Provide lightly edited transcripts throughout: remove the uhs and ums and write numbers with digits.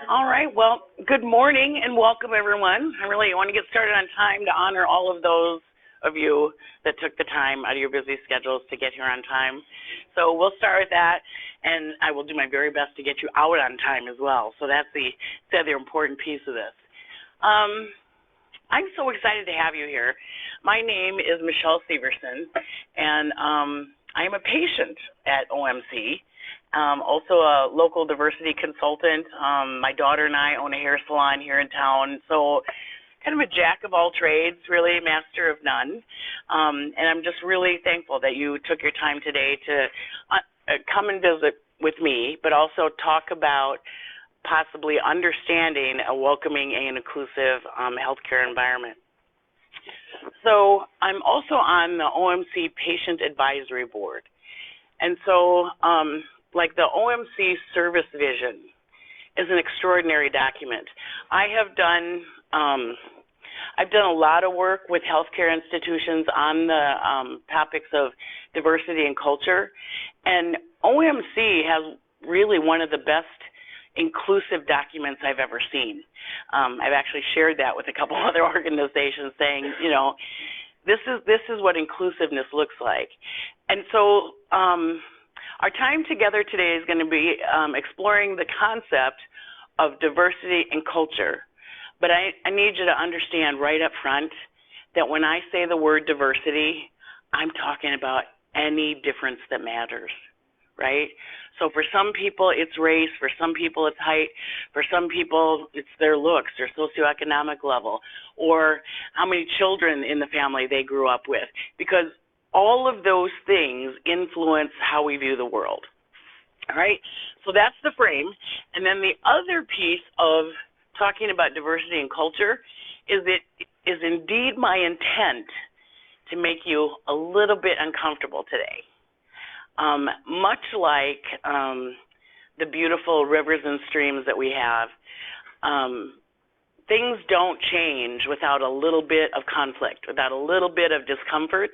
All right, well, good morning and welcome everyone. I really want to get started on time to honor all of those of you that took the time out of your busy schedules to get here on time. So we'll start with that, and I will do my very best to get you out on time as well. So that's the other important piece of this. I'm so excited to have you here. My name is Michelle Severson, and I am a patient at OMC. Also a local diversity consultant. My daughter and I own a hair salon here in town, so kind of a jack of all trades, really, master of none. And I'm just really thankful that you took your time today to come and visit with me, but also talk about possibly understanding a welcoming and inclusive healthcare environment. So I'm also on the OMC Patient Advisory Board. And so like the OMC service vision is an extraordinary document. I've done a lot of work with healthcare institutions on the topics of diversity and culture, and OMC has really one of the best inclusive documents I've ever seen. I've actually shared that with a couple other organizations, saying, you know, this is what inclusiveness looks like. And so our time together today is going to be exploring the concept of diversity and culture. But I need you to understand right up front that when I say the word diversity, I'm talking about any difference that matters, right? So for some people, it's race. For some people, it's height. For some people, it's their looks, their socioeconomic level, or how many children in the family they grew up with. Because all of those things influence how we view the world, all right? So that's the frame. And then the other piece of talking about diversity and culture is it is indeed my intent to make you a little bit uncomfortable today. Much like the beautiful rivers and streams that we have, things don't change without a little bit of conflict, without a little bit of discomfort.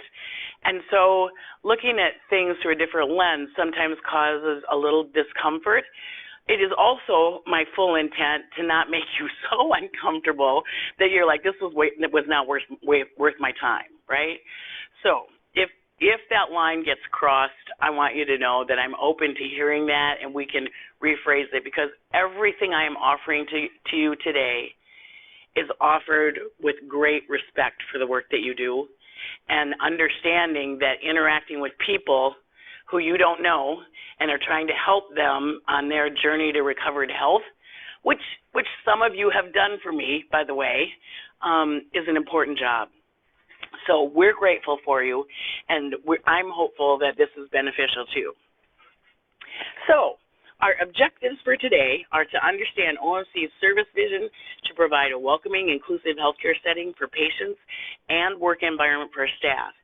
And so looking at things through a different lens sometimes causes a little discomfort. It is also my full intent to not make you so uncomfortable that you're like, this was not worth my time, right? So if that line gets crossed, I want you to know that I'm open to hearing that, and we can rephrase it, because everything I am offering to you today is offered with great respect for the work that you do, and understanding that interacting with people who you don't know and are trying to help them on their journey to recovered health, which some of you have done for me, by the way, is an important job. So we're grateful for you, and I'm hopeful that this is beneficial too. So our objectives for today are to understand OMC's service vision to provide a welcoming, inclusive healthcare setting for patients and work environment for staff.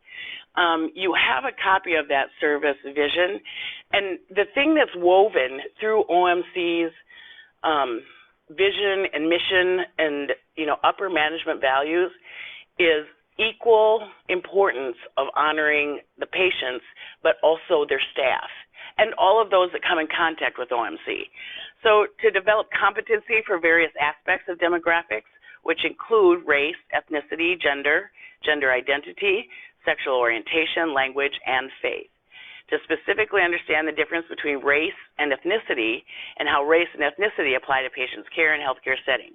You have a copy of that service vision, and the thing that's woven through OMC's vision and mission and, you know, upper management values is equal importance of honoring the patients, but also their staff and all of those that come in contact with OMC. So to develop competency for various aspects of demographics, which include race, ethnicity, gender identity, sexual orientation, language, and faith. To specifically understand the difference between race and ethnicity and how race and ethnicity apply to patients' care and healthcare setting.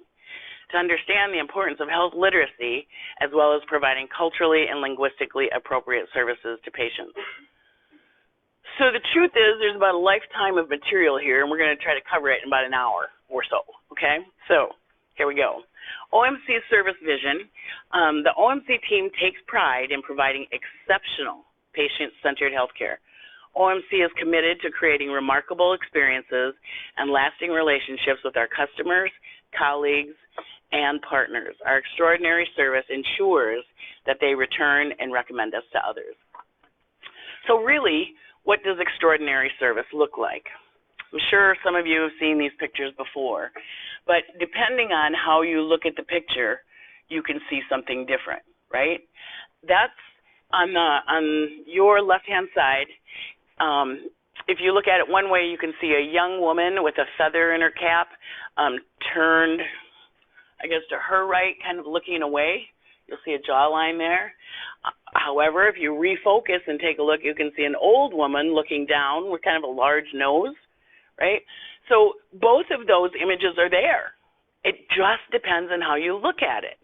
To understand the importance of health literacy, as well as providing culturally and linguistically appropriate services to patients. So the truth is, there's about a lifetime of material here, and we're going to try to cover it in about an hour or so, okay? So here we go. OMC service vision. The OMC team takes pride in providing exceptional patient-centered healthcare. OMC is committed to creating remarkable experiences and lasting relationships with our customers, colleagues, and partners. Our extraordinary service ensures that they return and recommend us to others. So really, what does extraordinary service look like? I'm sure some of you have seen these pictures before, but depending on how you look at the picture, you can see something different, right? That's on your left-hand side if you look at it one way, you can see a young woman with a feather in her cap, turned, I guess, to her right, kind of looking away. You'll see a jawline there. However, if you refocus and take a look, you can see an old woman looking down with kind of a large nose, right? So both of those images are there. It just depends on how you look at it.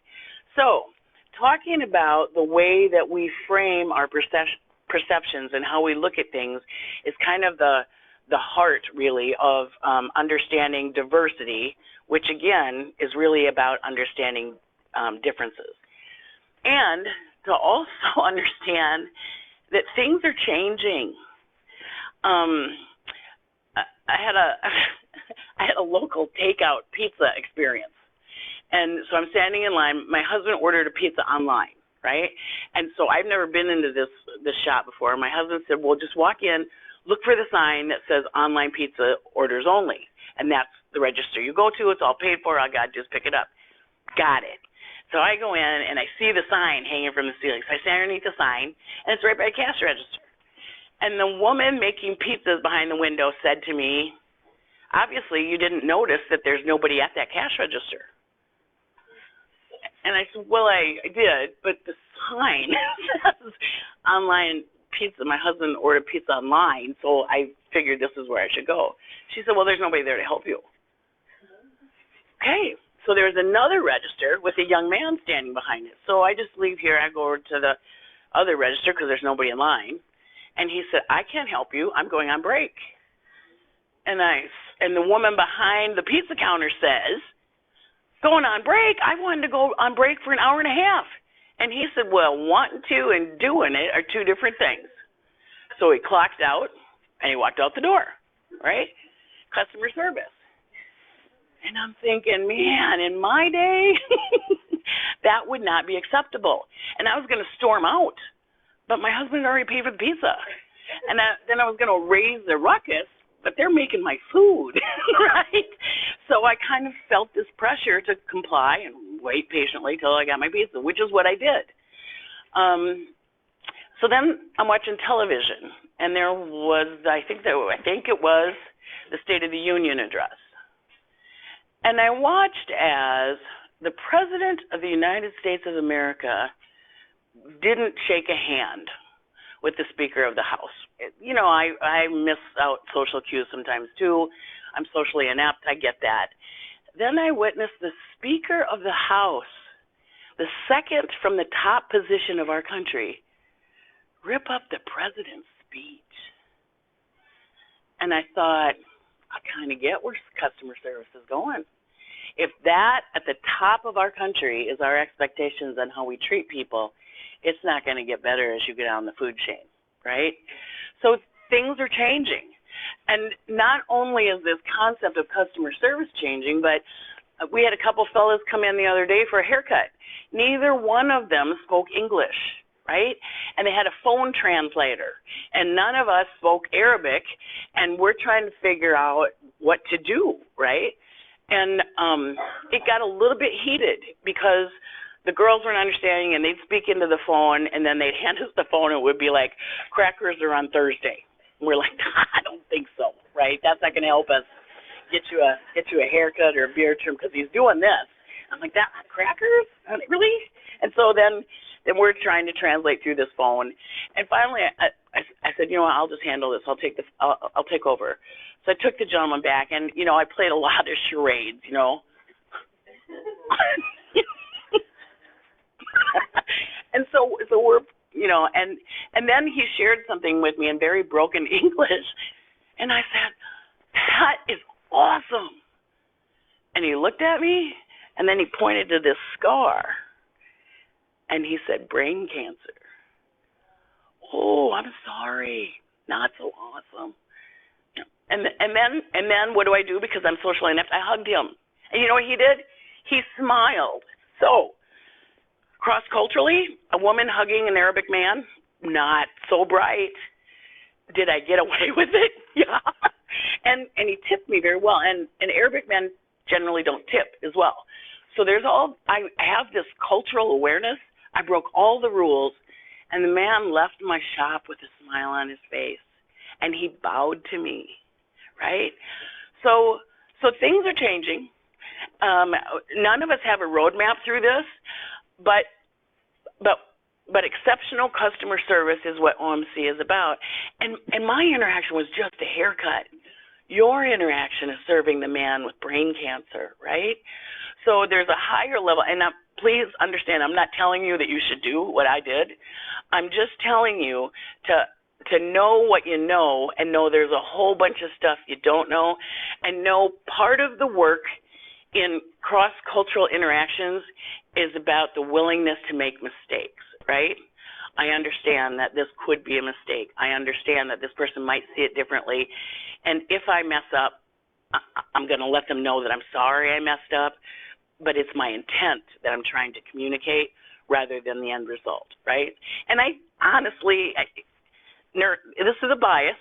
So talking about the way that we frame our perceptions and how we look at things is kind of the heart, really, of understanding diversity, which, again, is really about understanding differences. And to also understand that things are changing. I had a local takeout pizza experience. And so I'm standing in line. My husband ordered a pizza online, right? And so I've never been into this shop before. My husband said, well, just walk in, look for the sign that says online pizza orders only. And that's the register you go to. It's all paid for. Oh, God, just pick it up. Got it. So I go in, and I see the sign hanging from the ceiling. So I stand underneath the sign, and it's right by the cash register. And the woman making pizzas behind the window said to me, obviously, you didn't notice that there's nobody at that cash register. And I said, well, I did, but the sign says online pizza. My husband ordered pizza online, so I figured this is where I should go. She said, well, there's nobody there to help you. Okay, so there's another register with a young man standing behind it. So I just leave here. I go over to the other register because there's nobody in line. And he said, I can't help you. I'm going on break. And the woman behind the pizza counter says, going on break? I wanted to go on break for an hour and a half. And he said, well, wanting to and doing it are two different things. So he clocked out, and he walked out the door, right? Customer service. And I'm thinking, man, in my day, that would not be acceptable. And I was going to storm out, but my husband already paid for the pizza. And then I was going to raise the ruckus, but they're making my food, right? So I kind of felt this pressure to comply and wait patiently till I got my pizza, which is what I did. So then I'm watching television, and there was, I think it was the State of the Union address. And I watched as the President of the United States of America didn't shake a hand with the Speaker of the House. You know, I miss out social cues sometimes too. I'm socially inept. I get that. Then I witnessed the Speaker of the House, the second from the top position of our country, rip up the President's speech. And I thought, I kind of get where customer service is going. If that at the top of our country is our expectations on how we treat people, it's not going to get better as you get down the food chain, right? So things are changing. And not only is this concept of customer service changing, but we had a couple fellas come in the other day for a haircut. Neither one of them spoke English, right? And they had a phone translator. And none of us spoke Arabic, and we're trying to figure out what to do, right? And it got a little bit heated because the girls weren't understanding, and they'd speak into the phone, and then they'd hand us the phone, and it would be like, crackers are on Thursday. And we're like, I don't think so, right? That's not going to help us get you a haircut or a beard trim because he's doing this. I'm like, that crackers? Really? And so then we're trying to translate through this phone. And finally, I said, you know what, I'll just handle this. I'll take over. So I took the gentleman back, and, you know, I played a lot of charades, you know. And so we're, you know, and then he shared something with me in very broken English. And I said, that is awesome. And he looked at me, and then he pointed to this scar. And he said, brain cancer. Oh, I'm sorry. Not so awesome. And then what do I do because I'm socially inept? I hugged him. And you know what he did? He smiled. So, cross-culturally, a woman hugging an Arabic man, not so bright. Did I get away with it? Yeah. And he tipped me very well. And Arabic men generally don't tip as well. So I have this cultural awareness. I broke all the rules, and the man left my shop with a smile on his face. and he bowed to me, right? So things are changing. None of us have a roadmap through this, but exceptional customer service is what OMC is about. And my interaction was just a haircut. Your interaction is serving the man with brain cancer, right? So there's a higher level, and please understand, I'm not telling you that you should do what I did. I'm just telling you to know what you know, and know there's a whole bunch of stuff you don't know, and know part of the work in cross-cultural interactions is about the willingness to make mistakes, right? I understand that this could be a mistake. I understand that this person might see it differently. And if I mess up, I'm going to let them know that I'm sorry I messed up, but it's my intent that I'm trying to communicate rather than the end result, right? And I honestly, this is a bias.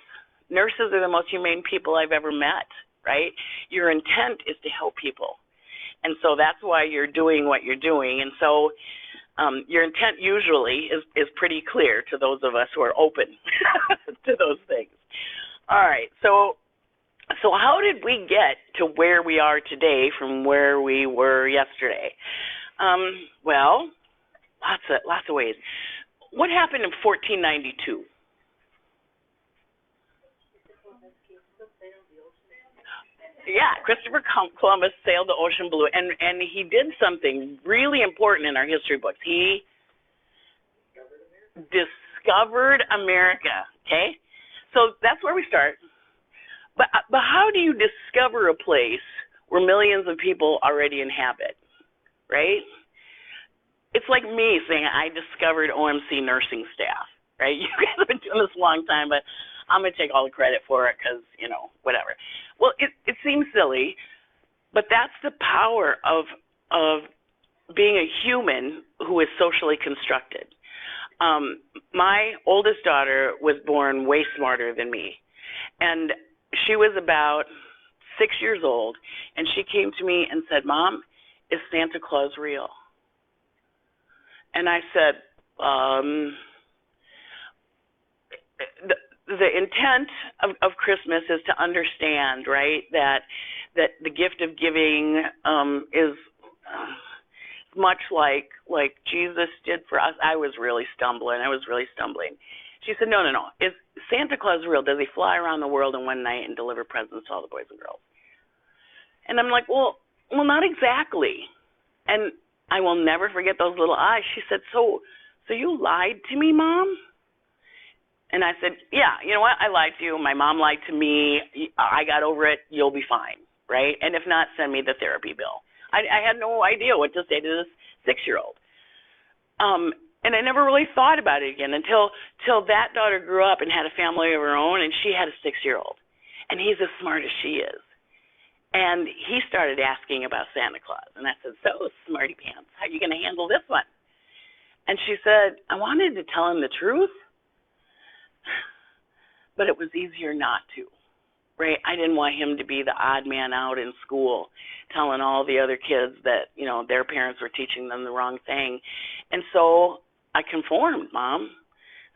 Nurses are the most humane people I've ever met, right? Your intent is to help people. And so that's why you're doing what you're doing. And so your intent usually is pretty clear to those of us who are open to those things. All right, so how did we get to where we are today from where we were yesterday? Well, lots of ways. What happened in 1492? Yeah, Christopher Columbus sailed the ocean blue, and he did something really important in our history books. He discovered America, okay? So that's where we start. But how do you discover a place where millions of people already inhabit, right? It's like me saying I discovered OMC nursing staff, right? You guys have been doing this a long time, but I'm going to take all the credit for it because, whatever. Well, it seems silly, but that's the power of being a human who is socially constructed. My oldest daughter was born way smarter than me, and she was about 6 years old, and she came to me and said, "Mom, is Santa Claus real?" And I said, the intent of Christmas is to understand, right, that the gift of giving is much like Jesus did for us. I was really stumbling. She said, no. Is Santa Claus real? Does he fly around the world in one night and deliver presents to all the boys and girls? And I'm like, well, not exactly. And I will never forget those little eyes. She said, so you lied to me, Mom? And I said, yeah, you know what? I lied to you. My mom lied to me. I got over it. You'll be fine, right? And if not, send me the therapy bill. I had no idea what to say to this 6-year-old. And I never really thought about it again until that daughter grew up and had a family of her own, and she had a 6-year-old. And he's as smart as she is. And he started asking about Santa Claus. And I said, so, smarty pants, how are you going to handle this one? And she said, I wanted to tell him the truth, but it was easier not to, right? I didn't want him to be the odd man out in school telling all the other kids that, their parents were teaching them the wrong thing. And so I conformed, Mom.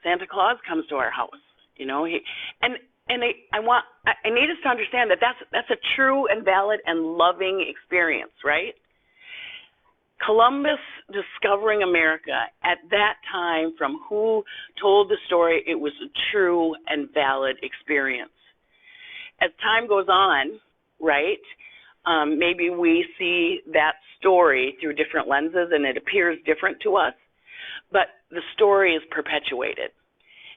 Santa Claus comes to our house, I need us to understand that that's a true and valid and loving experience, right? Columbus discovering America, at that time, from who told the story, it was a true and valid experience. As time goes on, right, maybe we see that story through different lenses and it appears different to us, but the story is perpetuated.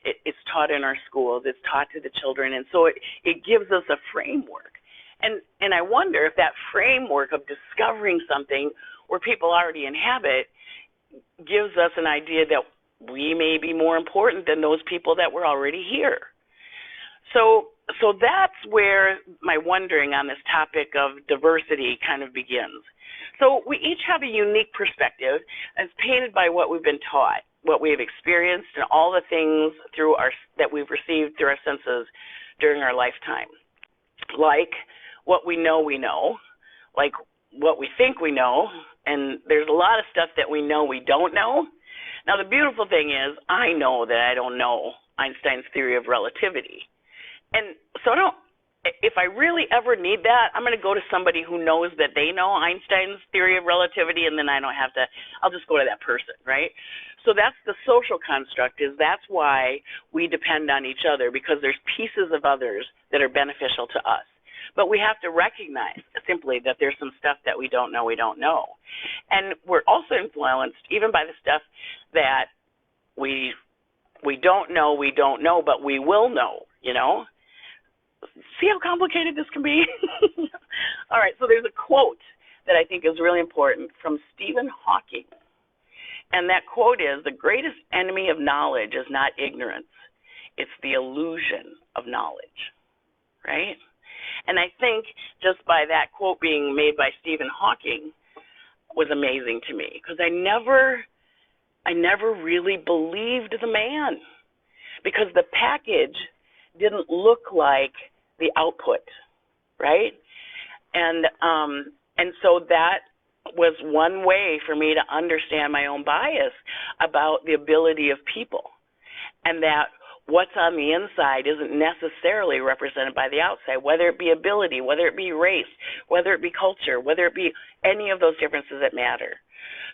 It's taught in our schools, it's taught to the children, and so it gives us a framework. And I wonder if that framework of discovering something where people already inhabit gives us an idea that we may be more important than those people that were already here. So that's where my wondering on this topic of diversity kind of begins. So we each have a unique perspective as painted by what we've been taught, what we have experienced, and all the things that we've received through our senses during our lifetime. Like what we know, like what we think we know, and there's a lot of stuff that we know we don't know. Now, the beautiful thing is I know that I don't know Einstein's theory of relativity. And so if I really ever need that, I'm going to go to somebody who knows that they know Einstein's theory of relativity, and then I don't have to, I'll just go to that person, right? So that's the social construct, is that's why we depend on each other, because there's pieces of others that are beneficial to us. But we have to recognize simply that there's some stuff that we don't know. And we're also influenced even by the stuff that we don't know, but we will know, you know? See how complicated this can be? All right, so there's a quote that I think is really important from Stephen Hawking. And that quote is, "The greatest enemy of knowledge is not ignorance. It's the illusion of knowledge," right? And I think just by that quote being made by Stephen Hawking was amazing to me, because I never really believed the man, because the package didn't look like the output, right? And so that was one way for me to understand my own bias about the ability of people, and that what's on the inside isn't necessarily represented by the outside, whether it be ability, whether it be race, whether it be culture, whether it be any of those differences that matter.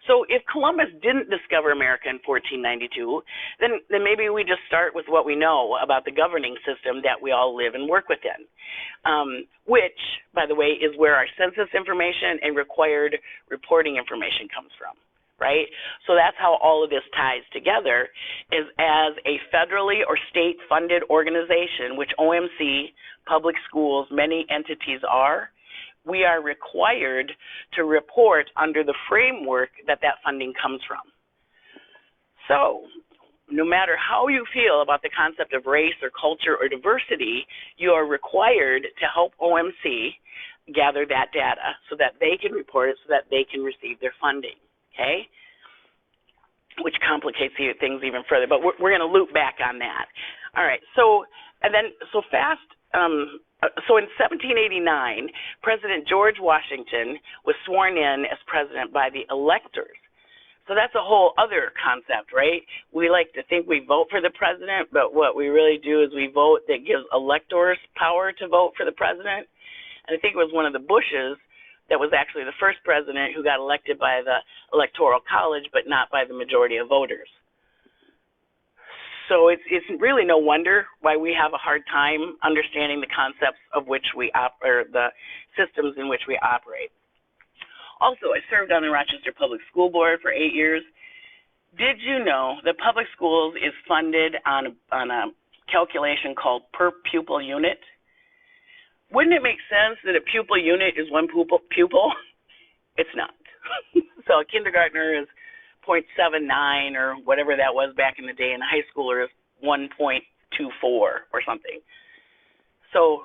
So if Columbus didn't discover America in 1492, then maybe we just start with what we know about the governing system that we all live and work within, which, by the way, is where our census information and required reporting information comes from, right? So that's how all of this ties together, is as a federally or state-funded organization, which OMC, public schools, many entities are, we are required to report under the framework that funding comes from. So no matter how you feel about the concept of race or culture or diversity, you are required to help OMC gather that data so that they can report it, so that they can receive their funding, okay? Which complicates things even further, but we're going to loop back on that. All right, so in 1789, President George Washington was sworn in as president by the electors. So that's a whole other concept, right? We like to think we vote for the president, but what we really do is we vote that gives electors power to vote for the president. And I think it was one of the Bushes that was actually the first president who got elected by the Electoral College, but not by the majority of voters. So it's really no wonder why we have a hard time understanding the concepts of which or the systems in which we operate. Also, I served on the Rochester Public School Board for 8 years. Did you know that public schools is funded on a calculation called per pupil unit? Wouldn't it make sense that a pupil unit is one pupil? It's not. So a kindergartner is 0.79 or whatever that was back in the day, and a high schooler is 1.24 or something. So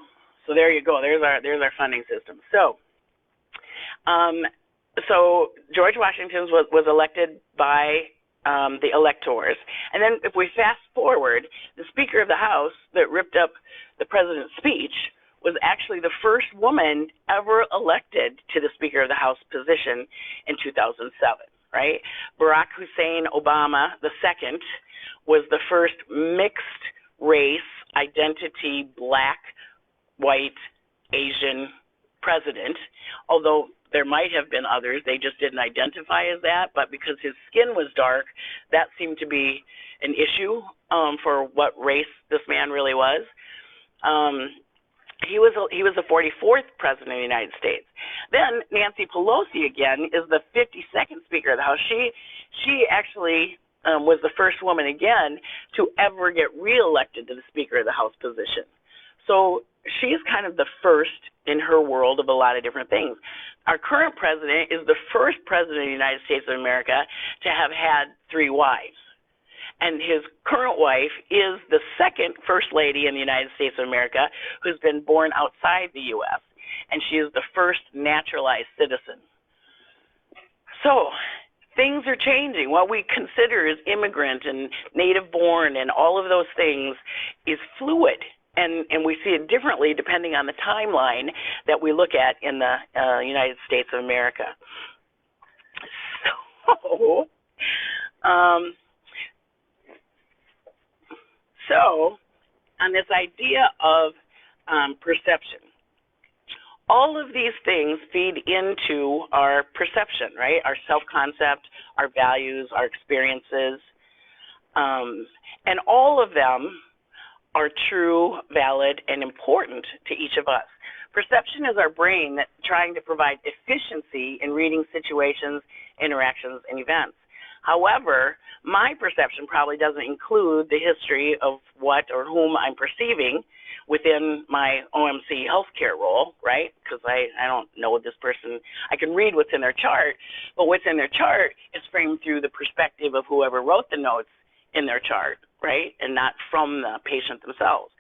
there you go. There's our funding system. So George Washington was elected by the electors, and then if we fast forward, the Speaker of the House that ripped up the president's speech was actually the first woman ever elected to the Speaker of the House position in 2007. Right? Barack Hussein Obama II was the first mixed race identity black, white, Asian president, although there might have been others. They just didn't identify as that, but because his skin was dark, that seemed to be an issue for what race this man really was. He was the 44th president of the United States. Then Nancy Pelosi again is the 52nd Speaker of the House. She actually was the first woman again to ever get reelected to the Speaker of the House position. So she's kind of the first in her world of a lot of different things. Our current president is the first president of the United States of America to have had 3 wives. And his current wife is the second First Lady in the United States of America who's been born outside the U.S., and she is the first naturalized citizen. So things are changing. What we consider as immigrant and native-born and all of those things is fluid, and we see it differently depending on the timeline that we look at in the United States of America. So on this idea of perception. All of these things feed into our perception, right? Our self-concept, our values, our experiences, and all of them are true, valid, and important to each of us. Perception is our brain that's trying to provide efficiency in reading situations, interactions, and events. However, my perception probably doesn't include the history of what or whom I'm perceiving within my OMC healthcare role, right? Because I don't know this person. I can read what's in their chart, but what's in their chart is framed through the perspective of whoever wrote the notes in their chart, right? And not from the patient themselves.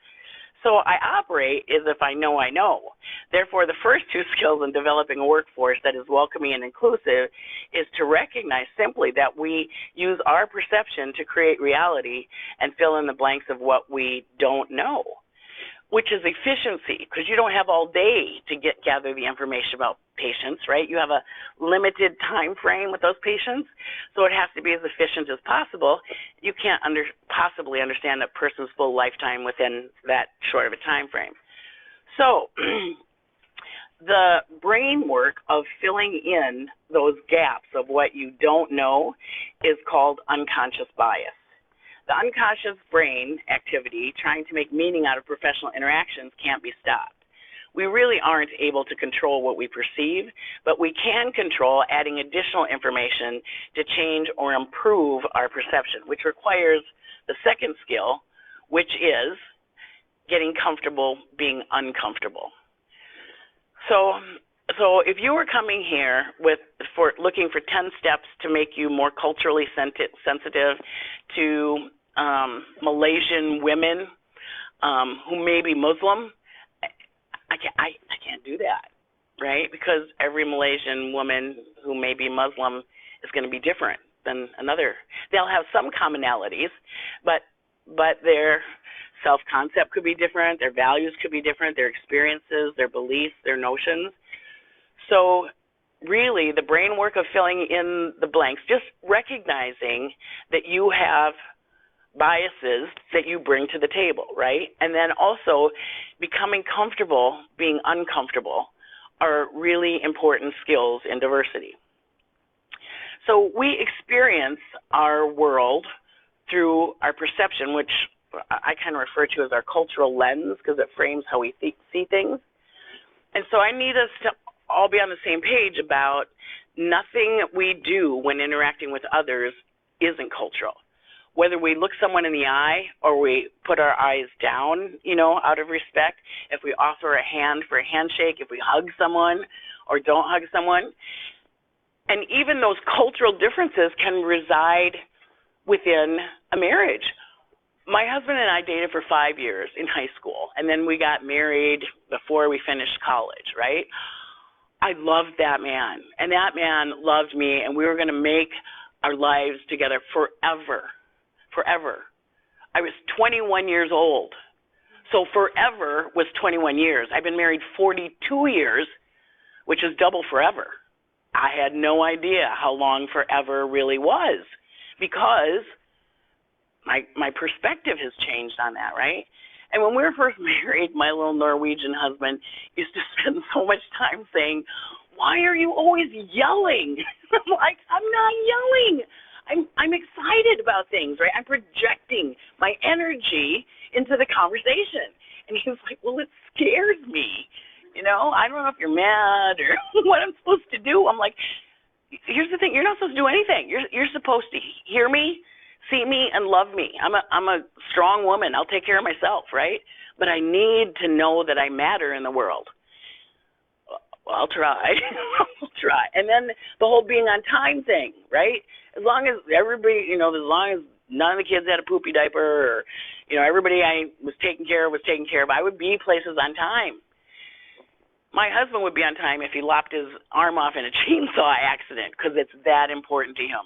So I operate as if I know I know. Therefore, the first two skills in developing a workforce that is welcoming and inclusive is to recognize simply that we use our perception to create reality and fill in the blanks of what we don't know, which is efficiency, because you don't have all day to gather the information about patients, right? You have a limited time frame with those patients, so it has to be as efficient as possible. You can't possibly understand a person's full lifetime within that short of a time frame. So the brain work of filling in those gaps of what you don't know is called unconscious bias. The unconscious brain activity trying to make meaning out of professional interactions can't be stopped. We really aren't able to control what we perceive, but we can control adding additional information to change or improve our perception, which requires the second skill, which is getting comfortable being uncomfortable. So if you were coming here looking for 10 steps to make you more culturally sensitive to Malaysian women who may be Muslim, I can't do that, right? Because every Malaysian woman who may be Muslim is going to be different than another. They'll have some commonalities, but their self-concept could be different, their values could be different, their experiences, their beliefs, their notions. So really, the brain work of filling in the blanks, just recognizing that you have biases that you bring to the table, right? And then also becoming comfortable being uncomfortable are really important skills in diversity. So we experience our world through our perception, which I kind of refer to as our cultural lens because it frames how we see things. And so I need us to all be on the same page about nothing we do when interacting with others isn't cultural. Whether we look someone in the eye or we put our eyes down, out of respect, if we offer a hand for a handshake, if we hug someone or don't hug someone, and even those cultural differences can reside within a marriage. My husband and I dated for 5 years in high school, and then we got married before we finished college, right? I loved that man, and that man loved me, and we were going to make our lives together forever. Forever. I was 21 years old. So forever was 21 years. I've been married 42 years, which is double forever. I had no idea how long forever really was because my perspective has changed on that, right? And when we were first married, my little Norwegian husband used to spend so much time saying, "Why are you always yelling?" I'm like, "I'm not yelling. I'm excited about things, right? I'm projecting my energy into the conversation." And he was like, "Well, it scares me. I don't know if you're mad or what I'm supposed to do." I'm like, "Here's the thing. You're not supposed to do anything. You're supposed to hear me, see me, and love me. I'm a strong woman. I'll take care of myself, right? But I need to know that I matter in the world." Well, I'll try. I'll try. And then the whole being on time thing, right? As long as everybody, as long as none of the kids had a poopy diaper or, everybody I was taking care of, I would be places on time. My husband would be on time if he lopped his arm off in a chainsaw accident because it's that important to him.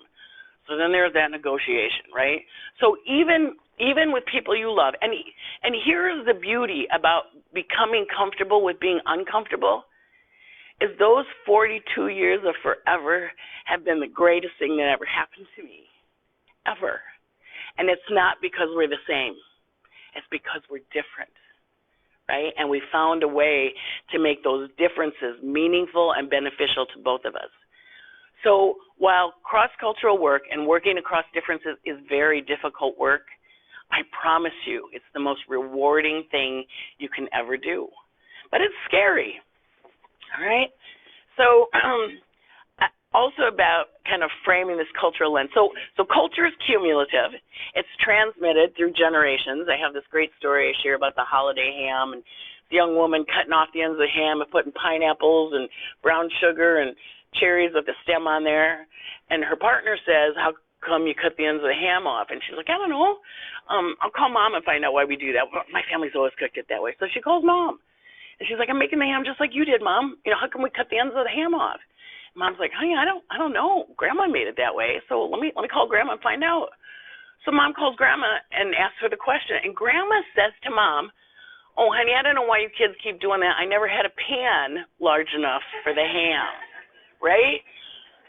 So then there's that negotiation, right? So even with people you love, and here's the beauty about becoming comfortable with being uncomfortable, is those 42 years of forever have been the greatest thing that ever happened to me, ever. And it's not because we're the same. It's because we're different, right? And we found a way to make those differences meaningful and beneficial to both of us. So while cross-cultural work and working across differences is very difficult work, I promise you it's the most rewarding thing you can ever do. But it's scary, all right? So also about kind of framing this cultural lens. So culture is cumulative. It's transmitted through generations. I have this great story I share about the holiday ham and the young woman cutting off the ends of the ham and putting pineapples and brown sugar and cherries with the stem on there. And her partner says, how come you cut the ends of the ham off? And she's like, I don't know. I'll call Mom and find out why we do that. My family's always cooked it that way. So she calls Mom. And she's like, I'm making the ham just like you did, Mom. You know, how come we cut the ends of the ham off? And Mom's like, honey, I don't know. Grandma made it that way. So let me call Grandma and find out. So Mom calls Grandma and asks her the question. And Grandma says to Mom, oh, honey, I don't know why you kids keep doing that. I never had a pan large enough for the ham, right?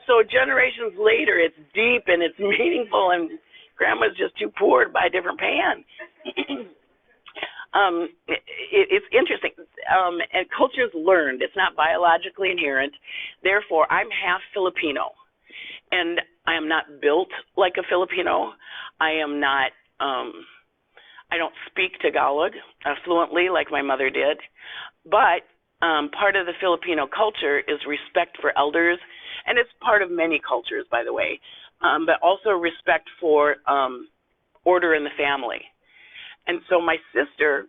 So generations later, it's deep and it's meaningful, and Grandma's just too poor to buy a different pan. It's interesting. And culture is learned. It's not biologically inherent. Therefore, I'm half Filipino, and I am not built like a Filipino. I am not. I don't speak Tagalog fluently like my mother did, but part of the Filipino culture is respect for elders, and it's part of many cultures, by the way, but also respect for order in the family. And so my sister,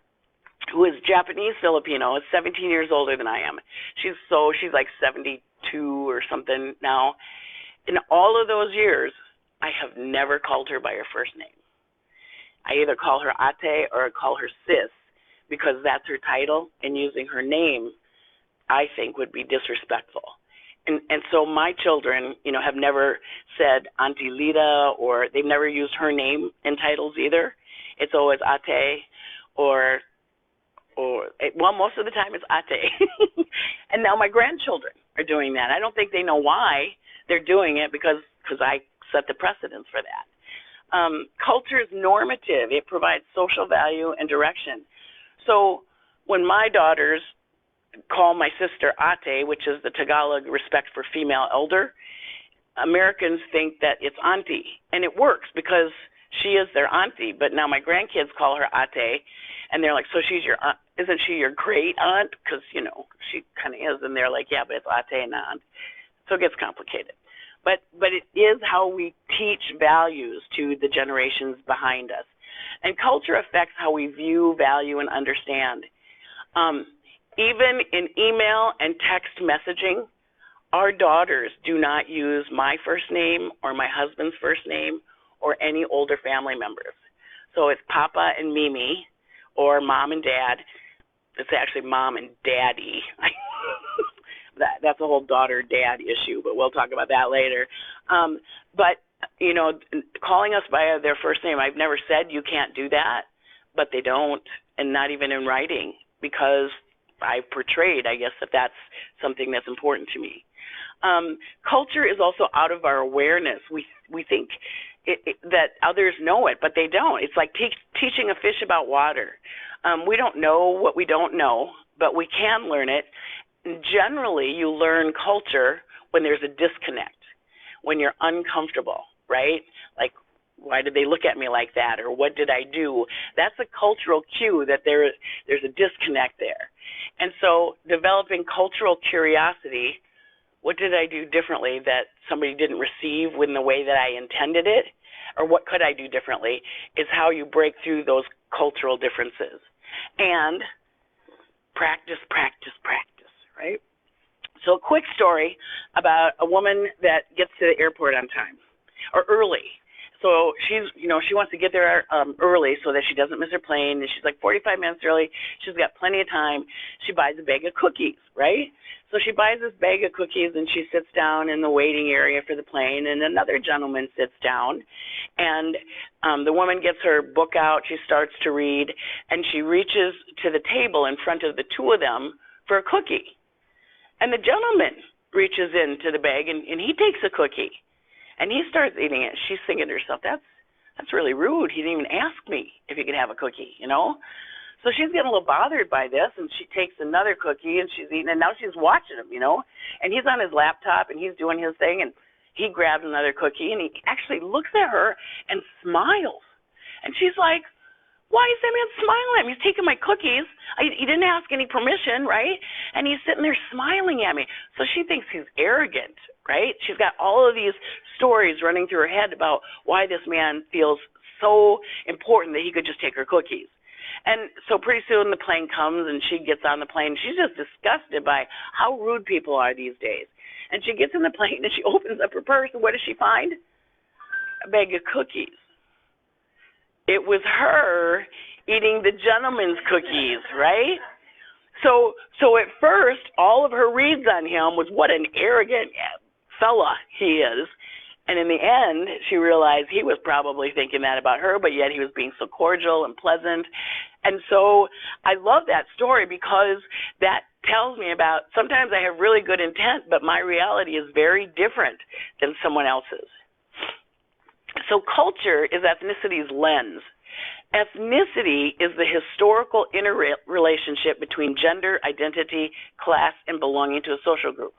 who is Japanese Filipino, is 17 years older than I am. She's like 72 or something now. In all of those years, I have never called her by her first name. I either call her ate or I call her sis, because that's her title, and using her name, I think, would be disrespectful. And so my children, you know, have never said Auntie Lita, or they've never used her name in titles either. It's always ate, or well, most of the time it's ate. And now my grandchildren are doing that. I don't think they know why they're doing it, because I set the precedence for that. Culture is normative. It provides social value and direction. So when my daughters call my sister ate, which is the Tagalog respect for female elder, Americans think that it's auntie. And it works because she is their auntie. But now my grandkids call her ate, and they're like, so she's your aunt? Isn't she your great aunt? Because, you know, she kind of is. And they're like, yeah, but it's ate, not aunt. So it gets complicated. But it is how we teach values to the generations behind us. And culture affects how we view, value, and understand. Even in email and text messaging, our daughters do not use my first name or my husband's first name or any older family members. So it's Papa and Mimi, or Mom and Dad. It's actually Mom and Daddy. That's a whole daughter-dad issue, but we'll talk about that later. But, you know, calling us by their first name, I've never said you can't do that, but they don't, and not even in writing, because I portrayed, I guess, that that's something that's important to me. Culture is also out of our awareness. We think that others know it, but they don't. It's like teaching a fish about water. We don't know what we don't know, but we can learn it. Generally, you learn culture when there's a disconnect, when you're uncomfortable, right? Like, why did they look at me like that, or what did I do? That's a cultural cue that there's a disconnect there. And so developing cultural curiosity, what did I do differently that somebody didn't receive in the way that I intended it, or what could I do differently, is how you break through those cultural differences. And practice, practice, practice. Right? So a quick story about a woman that gets to the airport on time, or early. So she wants to get there early so that she doesn't miss her plane, and she's like 45 minutes early. She's got plenty of time. She buys a bag of cookies, right? So she buys this bag of cookies, and she sits down in the waiting area for the plane, and another gentleman sits down, and the woman gets her book out. She starts to read, and she reaches to the table in front of the two of them for a cookie. And the gentleman reaches into the bag, and he takes a cookie, and he starts eating it. She's thinking to herself, that's really rude. He didn't even ask me if he could have a cookie, you know? So she's getting a little bothered by this, and she takes another cookie, and she's eating, and now she's watching him, you know? And he's on his laptop, and he's doing his thing, and he grabs another cookie, and he actually looks at her and smiles. And she's like, why is that man smiling at me? He's taking my cookies. He didn't ask any permission, right? And he's sitting there smiling at me. So she thinks he's arrogant, right? She's got all of these stories running through her head about why this man feels so important that he could just take her cookies. And so pretty soon the plane comes, and she gets on the plane. She's just disgusted by how rude people are these days. And she gets in the plane, and she opens up her purse, and what does she find? A bag of cookies. It was her eating the gentleman's cookies, right? So at first, all of her reads on him was what an arrogant fella he is. And in the end, she realized he was probably thinking that about her, but yet he was being so cordial and pleasant. And so I love that story because that tells me about sometimes I have really good intent, but my reality is very different than someone else's. So culture is ethnicity's lens. Ethnicity is the historical interrelationship between gender, identity, class, and belonging to a social group.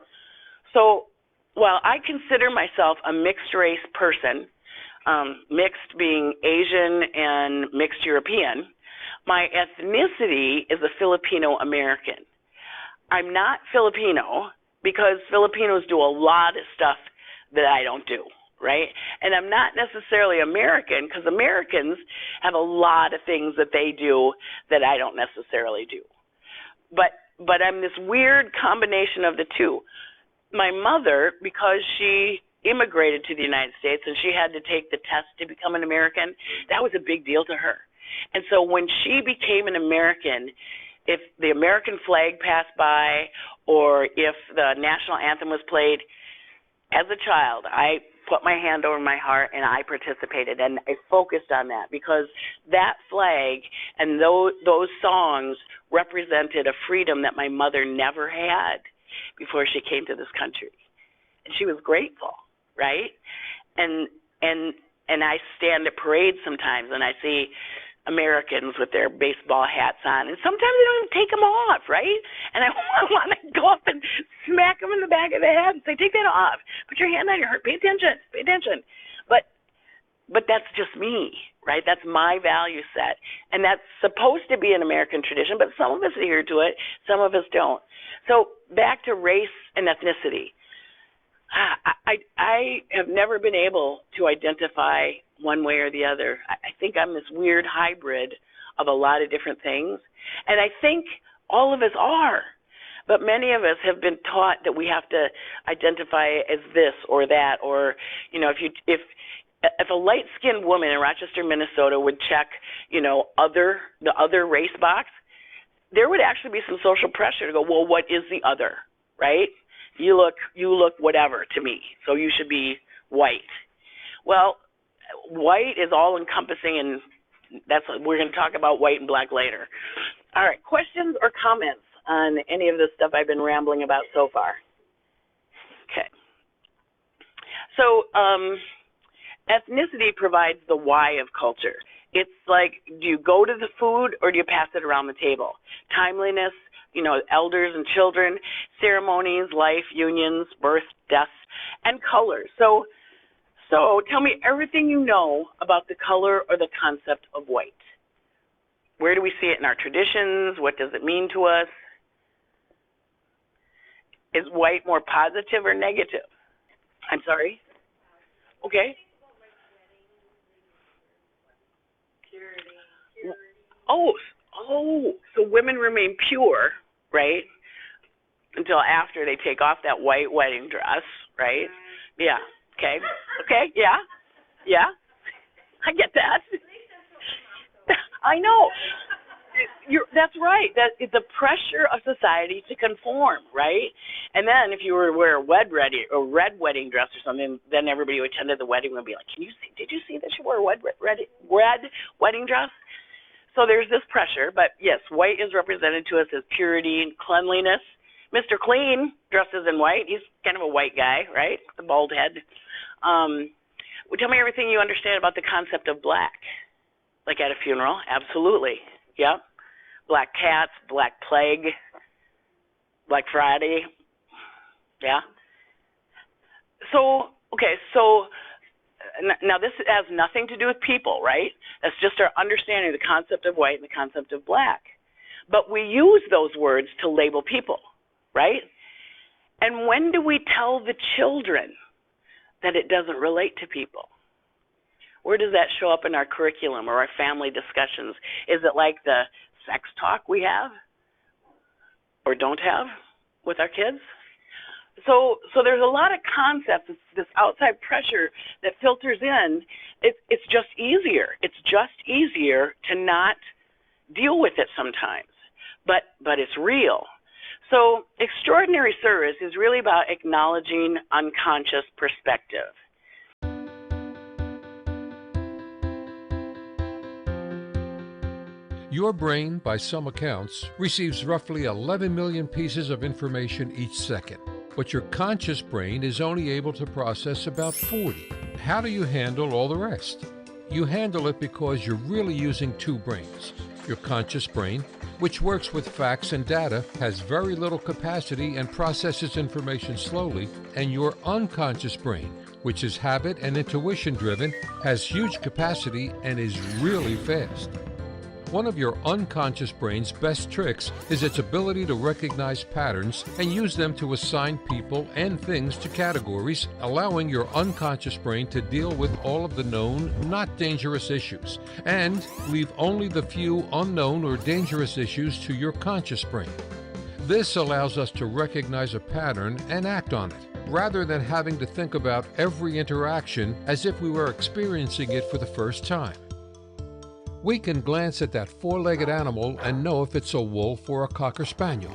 So while I consider myself a mixed race person, mixed being Asian and mixed European, my ethnicity is a Filipino American. I'm not Filipino because Filipinos do a lot of stuff that I don't do, right? And I'm not necessarily American because Americans have a lot of things that they do that I don't necessarily do. But I'm this weird combination of the two. My mother, because she immigrated to the United States and she had to take the test to become an American, that was a big deal to her. And so when she became an American, if the American flag passed by or if the national anthem was played, as a child, I put my hand over my heart and I participated and I focused on that because that flag and those songs represented a freedom that my mother never had before she came to this country. And she was grateful, right? And I stand at parades sometimes and I see Americans with their baseball hats on, and sometimes they don't even take them off, right? And I want to go up and smack them in the back of the head and say, take that off. Put your hand on your heart. Pay attention. Pay attention. But that's just me, right? That's my value set. And that's supposed to be an American tradition, but some of us adhere to it, some of us don't. So back to race and ethnicity. I have never been able to identify one way or the other. I think I'm this weird hybrid of a lot of different things. And I think all of us are. But many of us have been taught that we have to identify as this or that, or, you know, if a light-skinned woman in Rochester, Minnesota would check, you know, the other race box, there would actually be some social pressure to go, well, what is the other, right? You look whatever to me, so you should be white. Well, white is all encompassing, and we're going to talk about white and black later. All right, questions or comments on any of this stuff I've been rambling about so far? Okay. So ethnicity provides the why of culture. It's like, do you go to the food or do you pass it around the table? Timeliness, you know, elders and children, ceremonies, life, unions, birth, deaths, and colors. So tell me everything you know about the color or the concept of white. Where do we see it in our traditions? What does it mean to us? Is white more positive or negative? I'm sorry? Okay. Oh, so women remain pure, right, until after they take off that white wedding dress, right? Yeah. Okay, yeah, I get that. I know. That's right. That is the pressure of society to conform, right? And then if you were to wear a red wedding dress or something, then everybody who attended the wedding would be like, did you see that she wore a red wedding dress? So there's this pressure, but yes, white is represented to us as purity and cleanliness. Mr. Clean dresses in white. He's kind of a white guy, right? The bald head. Well, tell me everything you understand about the concept of black. Like at a funeral, absolutely. Yep. Black cats, Black Plague, Black Friday. Yeah. So, okay, so now this has nothing to do with people, right? That's just our understanding of the concept of white and the concept of black. But we use those words to label people, right? And when do we tell the children that it doesn't relate to people? Where does that show up in our curriculum or our family discussions? Is it like the sex talk we have or don't have with our kids? So there's a lot of concepts, this outside pressure that filters in. It's just easier. It's just easier to not deal with it sometimes, but it's real. So extraordinary service is really about acknowledging unconscious perspective. Your brain, by some accounts, receives roughly 11 million pieces of information each second, but your conscious brain is only able to process about 40. How do you handle all the rest? You handle it because you're really using two brains. Your conscious brain, which works with facts and data, has very little capacity and processes information slowly, and your unconscious brain, which is habit and intuition driven, has huge capacity and is really fast. One of your unconscious brain's best tricks is its ability to recognize patterns and use them to assign people and things to categories, allowing your unconscious brain to deal with all of the known, not dangerous issues, and leave only the few unknown or dangerous issues to your conscious brain. This allows us to recognize a pattern and act on it, rather than having to think about every interaction as if we were experiencing it for the first time. We can glance at that four-legged animal and know if it's a wolf or a cocker spaniel.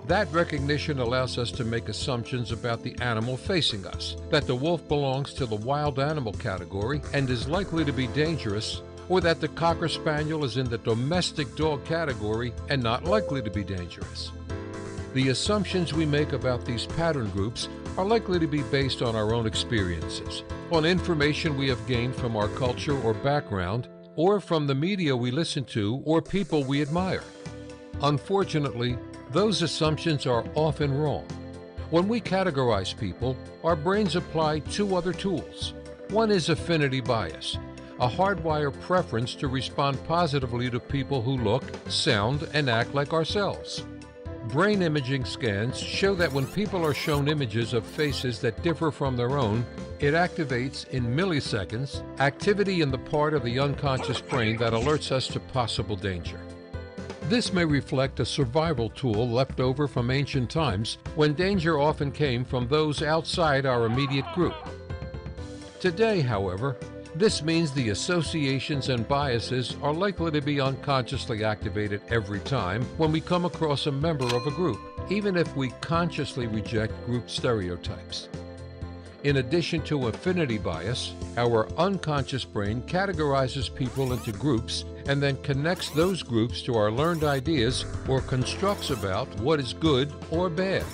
That recognition allows us to make assumptions about the animal facing us, that the wolf belongs to the wild animal category and is likely to be dangerous, or that the cocker spaniel is in the domestic dog category and not likely to be dangerous. The assumptions we make about these pattern groups are likely to be based on our own experiences, on information we have gained from our culture or background, or from the media we listen to or people we admire. Unfortunately, those assumptions are often wrong. When we categorize people, our brains apply two other tools. One is affinity bias, a hardwired preference to respond positively to people who look, sound, and act like ourselves. Brain imaging scans show that when people are shown images of faces that differ from their own, it activates in milliseconds activity in the part of the unconscious brain that alerts us to possible danger. This may reflect a survival tool left over from ancient times when danger often came from those outside our immediate group. Today, however, this means the associations and biases are likely to be unconsciously activated every time when we come across a member of a group, even if we consciously reject group stereotypes. In addition to affinity bias, our unconscious brain categorizes people into groups and then connects those groups to our learned ideas or constructs about what is good or bad.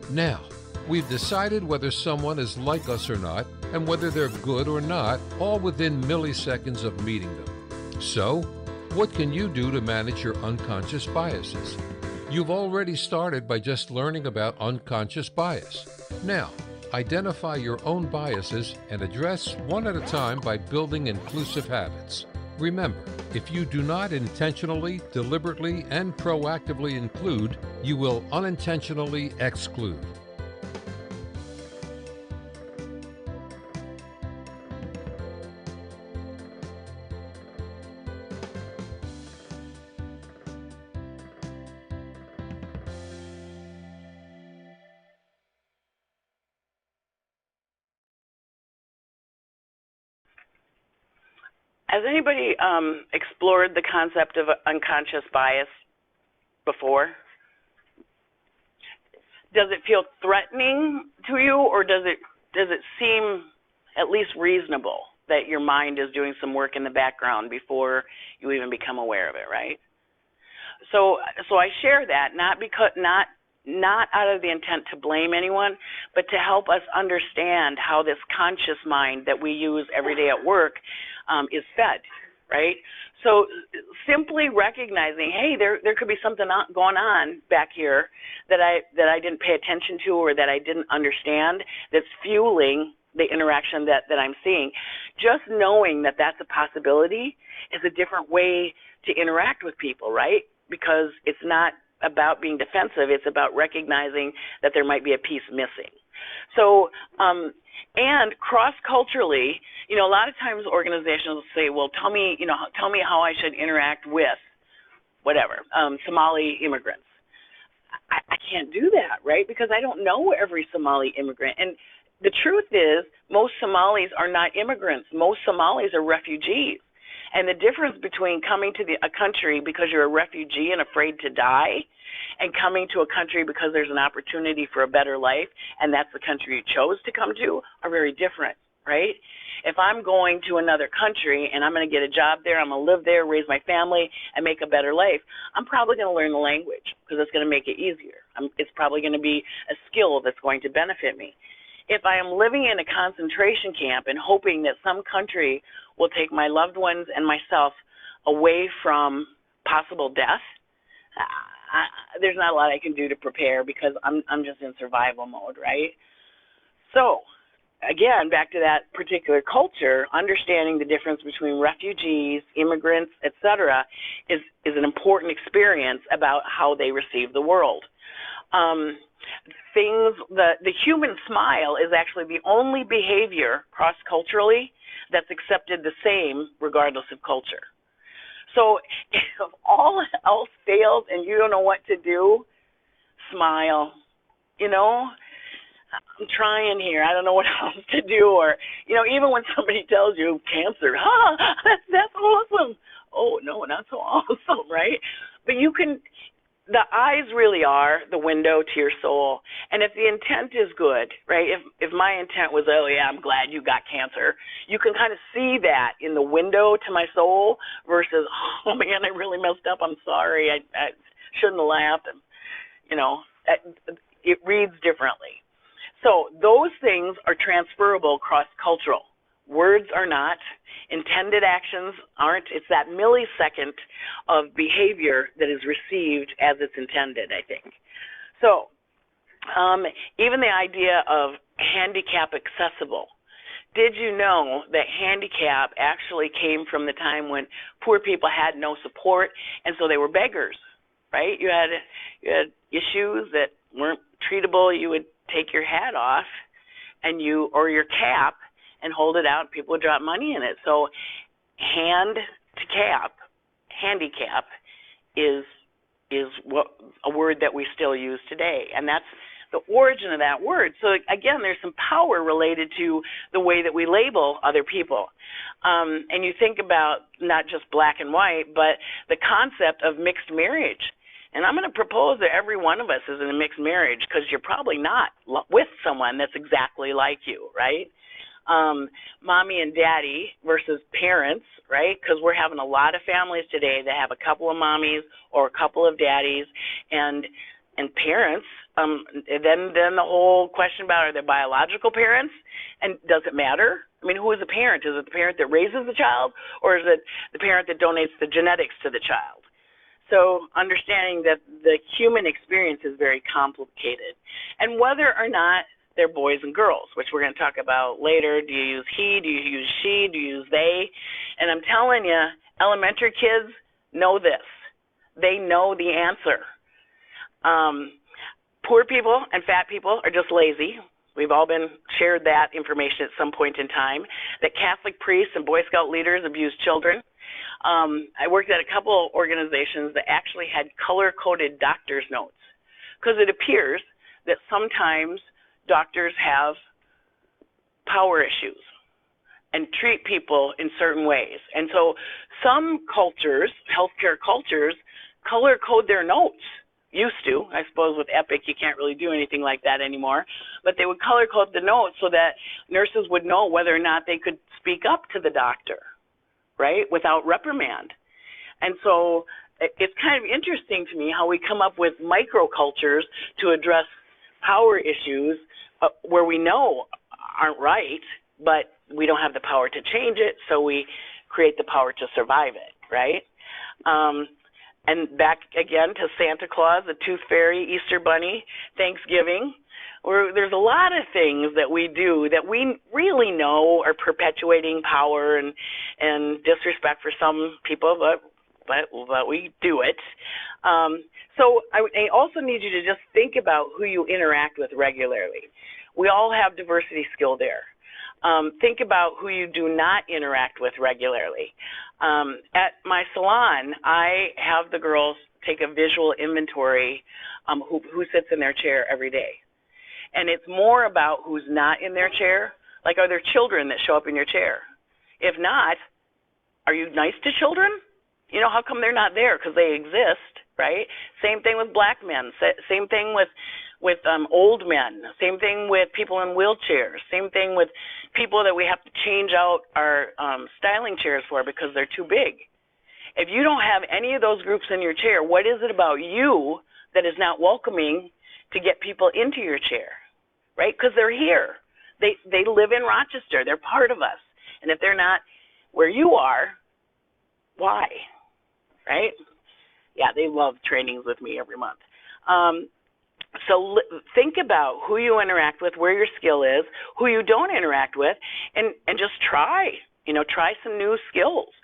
Now, we've decided whether someone is like us or not, and whether they're good or not, all within milliseconds of meeting them. So, what can you do to manage your unconscious biases? You've already started by just learning about unconscious bias. Now, identify your own biases and address one at a time by building inclusive habits. Remember, if you do not intentionally, deliberately, and proactively include, you will unintentionally exclude. Has anybody explored the concept of unconscious bias before? Does it feel threatening to you, or does it seem at least reasonable that your mind is doing some work in the background before you even become aware of it, right? So I share that not not out of the intent to blame anyone, but to help us understand how this conscious mind that we use every day at work is fed, right? So simply recognizing, hey, there could be something going on back here that I didn't pay attention to or that I didn't understand that's fueling the interaction that I'm seeing. Just knowing that that's a possibility is a different way to interact with people, right? Because it's not about being defensive, it's about recognizing that there might be a piece missing. So, and cross-culturally, you know, a lot of times organizations will say, well, tell me how I should interact with whatever, Somali immigrants. I can't do that, right? Because I don't know every Somali immigrant. And the truth is, most Somalis are not immigrants. Most Somalis are refugees. And the difference between coming to a country because you're a refugee and afraid to die and coming to a country because there's an opportunity for a better life and that's the country you chose to come to are very different, right? If I'm going to another country and I'm going to get a job there, I'm going to live there, raise my family, and make a better life, I'm probably going to learn the language because it's going to make it easier. It's probably going to be a skill that's going to benefit me. If I am living in a concentration camp and hoping that some country will take my loved ones and myself away from possible death, there's not a lot I can do to prepare because I'm just in survival mode, right? So, again, back to that particular culture, understanding the difference between refugees, immigrants, etc., is an important experience about how they receive the world. The human smile is actually the only behavior cross-culturally that's accepted the same regardless of culture. So if all else fails and you don't know what to do, smile. You know, I'm trying here. I don't know what else to do. Or, you know, even when somebody tells you cancer, that's awesome. Oh, no, not so awesome, right? But you can, the eyes really are the window to your soul. And if the intent is good, right, if my intent was, oh, yeah, I'm glad you got cancer, you can kind of see that in the window to my soul versus, oh, man, I really messed up. I'm sorry. I shouldn't have laughed. And, you know, it reads differently. So those things are transferable cross-cultural. Words are not. Intended actions aren't. It's that millisecond of behavior that is received as it's intended, I think. So even the idea of handicap accessible. Did you know that handicap actually came from the time when poor people had no support, and so they were beggars, right? You had issues that weren't treatable. You would take your hat off and or your cap and hold it out, and people would drop money in it. So hand to cap, handicap, is a word that we still use today. And that's the origin of that word. So again, there's some power related to the way that we label other people. And you think about not just black and white, but the concept of mixed marriage. And I'm going to propose that every one of us is in a mixed marriage because you're probably not with someone that's exactly like you, right? Mommy and daddy versus parents, right? Because we're having a lot of families today that have a couple of mommies or a couple of daddies, and parents. Then the whole question about, are they biological parents, and does it matter? I mean, who is the parent? Is it the parent that raises the child, or is it the parent that donates the genetics to the child? So understanding that the human experience is very complicated, and whether or not they're boys and girls, which we're going to talk about later. Do you use he? Do you use she? Do you use they? And I'm telling you, elementary kids know this. They know the answer. Poor people and fat people are just lazy. We've all been shared that information at some point in time, that Catholic priests and Boy Scout leaders abuse children. I worked at a couple organizations that actually had color-coded doctor's notes because it appears that sometimes doctors have power issues and treat people in certain ways. And so some cultures, healthcare cultures, color code their notes. Used to. I suppose with Epic you can't really do anything like that anymore. But they would color code the notes so that nurses would know whether or not they could speak up to the doctor, right, without reprimand. And so it's kind of interesting to me how we come up with microcultures to address power issues where we know aren't right, but we don't have the power to change it, so we create the power to survive it, right? And back again to Santa Claus, the Tooth Fairy, Easter Bunny, Thanksgiving. There's a lot of things that we do that we really know are perpetuating power and disrespect for some people, but we do it. So I also need you to just think about who you interact with regularly. We all have diversity skill there. Think about who you do not interact with regularly. At my salon, I have the girls take a visual inventory who sits in their chair every day. And it's more about who's not in their chair. Like, are there children that show up in your chair? If not, are you nice to children? You know, how come they're not there? Because they exist, right? Same thing with black men. Same thing with old men. Same thing with people in wheelchairs. Same thing with people that we have to change out our styling chairs for because they're too big. If you don't have any of those groups in your chair, what is it about you that is not welcoming to get people into your chair, right? Because they're here. They live in Rochester. They're part of us. And if they're not where you are, why, right? Yeah, they love trainings with me every month. So think about who you interact with, where your skill is, who you don't interact with, and just try some new skills.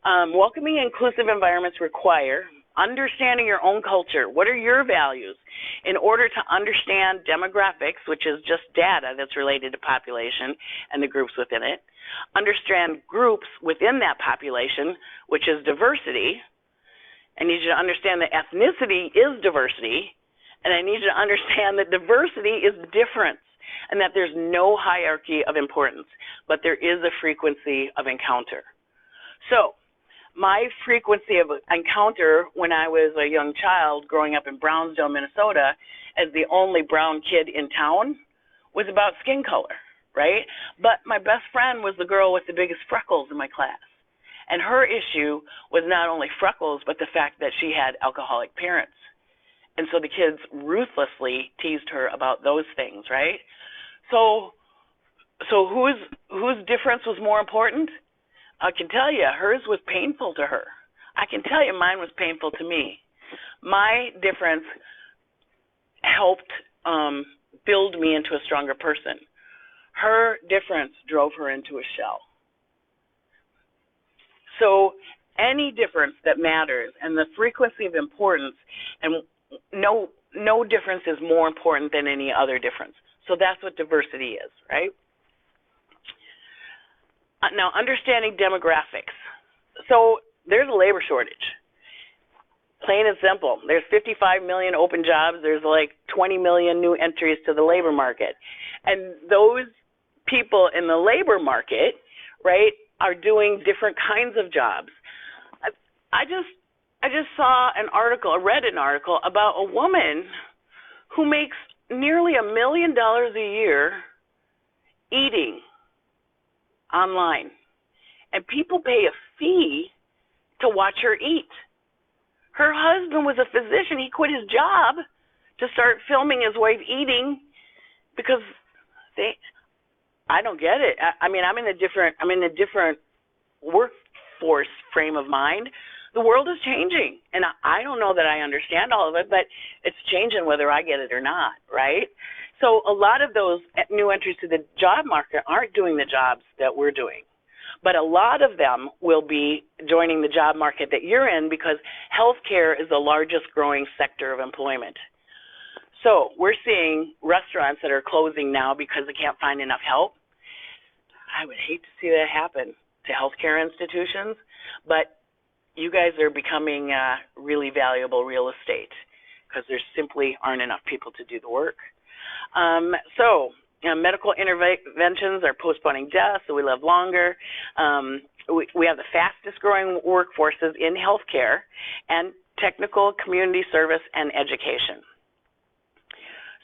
Welcoming inclusive environments require understanding your own culture. What are your values? In order to understand demographics, which is just data that's related to population and the groups within it, understand groups within that population, which is diversity. I need you to understand that ethnicity is diversity, and I need you to understand that diversity is difference, and that there's no hierarchy of importance, but there is a frequency of encounter. So, my frequency of encounter when I was a young child growing up in Brownsville, Minnesota, as the only brown kid in town, was about skin color, right? But my best friend was the girl with the biggest freckles in my class. And her issue was not only freckles, but the fact that she had alcoholic parents. And so the kids ruthlessly teased her about those things, right? So whose difference was more important? I can tell you, hers was painful to her. I can tell you mine was painful to me. My difference helped build me into a stronger person. Her difference drove her into a shell. So any difference that matters and the frequency of importance, and no difference is more important than any other difference. So that's what diversity is, right? Now, understanding demographics. So there's a labor shortage. Plain and simple. There's 55 million open jobs. There's like 20 million new entries to the labor market. And those people in the labor market, right, are doing different kinds of jobs. I just saw an article, I read an article about a woman who makes nearly $1 million a year eating online. And people pay a fee to watch her eat. Her husband was a physician. He quit his job to start filming his wife eating because I don't get it. I mean, I'm in a different workforce frame of mind. The world is changing, and I don't know that I understand all of it, but it's changing whether I get it or not, right? So a lot of those new entries to the job market aren't doing the jobs that we're doing, but a lot of them will be joining the job market that you're in because healthcare is the largest growing sector of employment. So we're seeing restaurants that are closing now because they can't find enough help. I would hate to see that happen to healthcare institutions, but you guys are becoming really valuable real estate because there simply aren't enough people to do the work. Medical interventions are postponing death, so we live longer. We have the fastest growing workforces in healthcare and technical, community service, and education.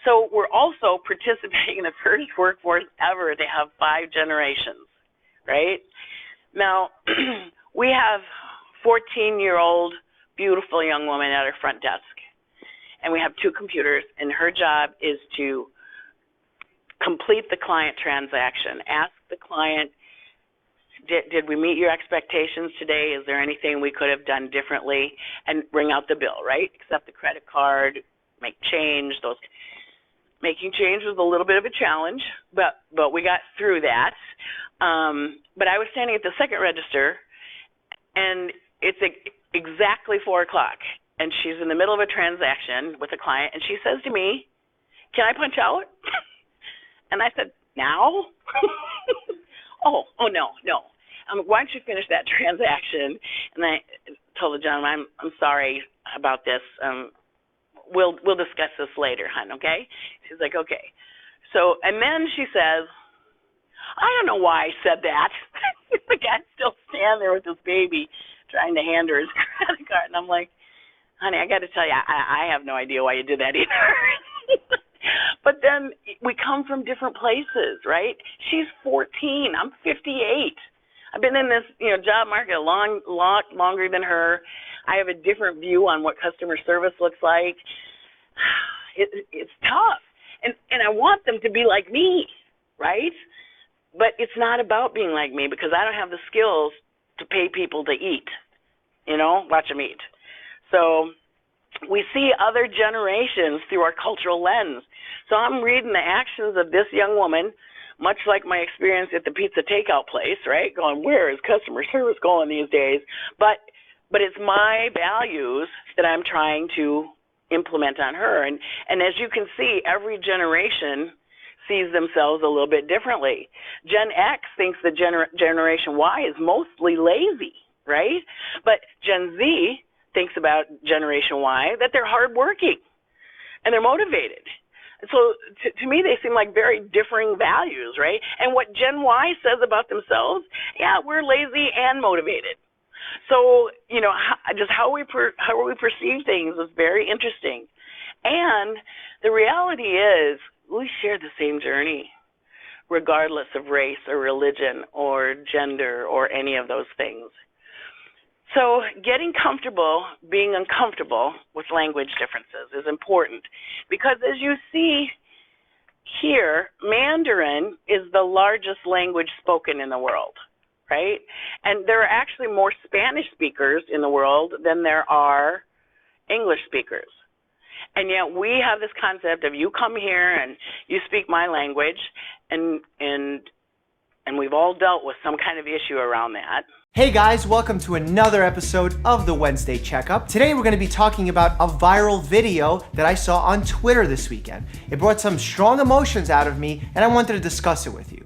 So we're also participating in the first workforce ever to have 5 generations, right? Now, we have 14-year-old beautiful young woman at her front desk. And we have 2 computers, and her job is to complete the client transaction. Ask the client, did we meet your expectations today? Is there anything we could have done differently? And bring out the bill, right? Accept the credit card, make change. Making change was a little bit of a challenge, but we got through that. But I was standing at the second register, and it's exactly 4 o'clock. And she's in the middle of a transaction with a client, and she says to me, "Can I punch out?" And I said, "Now?" oh, no. Why don't you finish that transaction? And I told the gentleman, I'm sorry about this. We'll discuss this later, hon, okay? She's like, okay. So, and then she says, "I don't know why I said that." The guy's still standing there with his baby trying to hand her his credit card. And I'm like, honey, I got to tell you, I have no idea why you did that either. But then we come from different places, right? She's 14. I'm 58. I've been in this, job market a lot longer than her. I have a different view on what customer service looks like. It's tough. And I want them to be like me, right? But it's not about being like me because I don't have the skills to pay people to eat, watch them eat. So we see other generations through our cultural lens. So I'm reading the actions of this young woman, much like my experience at the pizza takeout place, right? Going, where is customer service going these days? But it's my values that I'm trying to implement on her. And as you can see, every generation sees themselves a little bit differently. Gen X thinks that Generation Y is mostly lazy, right? But Gen Z thinks about Generation Y that they're hardworking and they're motivated. So to me, they seem like very differing values, right? And what Gen Y says about themselves, yeah, we're lazy and motivated. So, just how we perceive things is very interesting. And the reality is we share the same journey, regardless of race or religion or gender or any of those things. So getting comfortable being uncomfortable with language differences is important because as you see here, Mandarin is the largest language spoken in the world, right? And there are actually more Spanish speakers in the world than there are English speakers. And yet we have this concept of you come here and you speak my language, and we've all dealt with some kind of issue around that. Hey guys, welcome to another episode of the Wednesday Checkup. Today we're going to be talking about a viral video that I saw on Twitter this weekend. It brought some strong emotions out of me and I wanted to discuss it with you.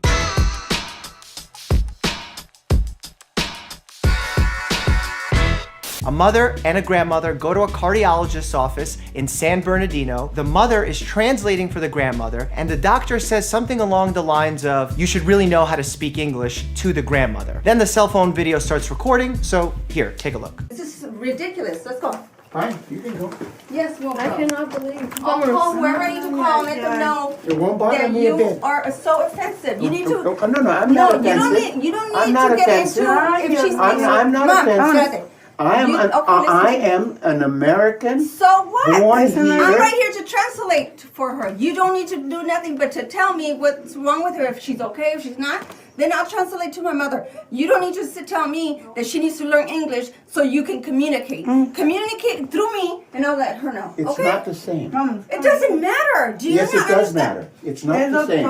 A mother and a grandmother go to a cardiologist's office in San Bernardino. The mother is translating for the grandmother, and the doctor says something along the lines of, you should really know how to speak English to the grandmother. Then the cell phone video starts recording, so here, take a look. This is ridiculous. Let's go. Fine, you can go. Yes, we'll go. I cannot believe. I'll call whoever I need to call and let them know It won't bother that me a you bit. are so offensive. You need to. No, I'm not offensive. You don't I'm need not to get offensive. into if she's I'm not Mom, offensive. nothing. I am an American. So what? Born here. I'm right here to translate for her. You don't need to do nothing but to tell me what's wrong with her. If she's okay, if she's not, then I'll translate to my mother. You don't need to tell me that she needs to learn English so you can communicate. Communicate through me, and I'll let her know. It's okay? not the same. It doesn't matter. Do you Yes, not it does understand? matter. It's not the same.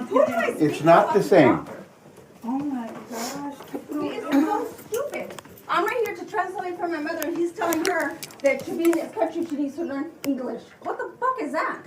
Who am I It's not the same. Oh my gosh. He is so stupid. I'm right here to translate for my mother, and he's telling her that to be in this country, she needs to learn English. What the fuck is that?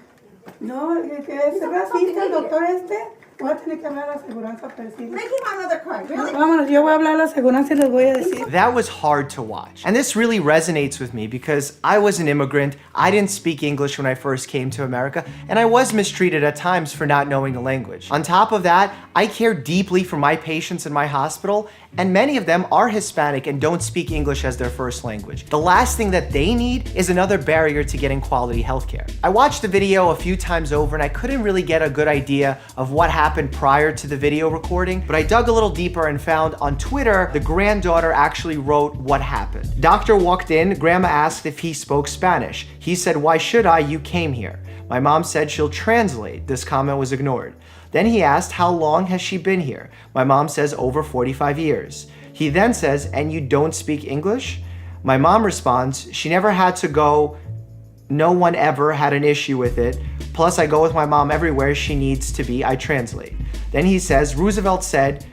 No, que es racista el doctor este. Voy a tener que hablar a la aseguranza para decirle. Making my mother cry. Really? Vámonos, yo voy a hablar a la aseguranza y les voy a decir. That was hard to watch. And this really resonates with me because I was an immigrant, I didn't speak English when I first came to America, and I was mistreated at times for not knowing the language. On top of that, I care deeply for my patients in my hospital, and many of them are Hispanic and don't speak English as their first language. The last thing that they need is another barrier to getting quality healthcare. I watched the video a few times over and I couldn't really get a good idea of what happened happened prior to the video recording, but I dug a little deeper and found on Twitter, the granddaughter actually wrote what happened. Doctor walked in, grandma asked if he spoke Spanish. He said, "Why should I? You came here." My mom said she'll translate. This comment was ignored. Then he asked, "How long has she been here?" My mom says, "Over 45 years. He then says, "And you don't speak English?" My mom responds, "She never had to go. No one ever had an issue with it. Plus, I go with my mom everywhere she needs to be. I translate." Then he says, "Roosevelt said,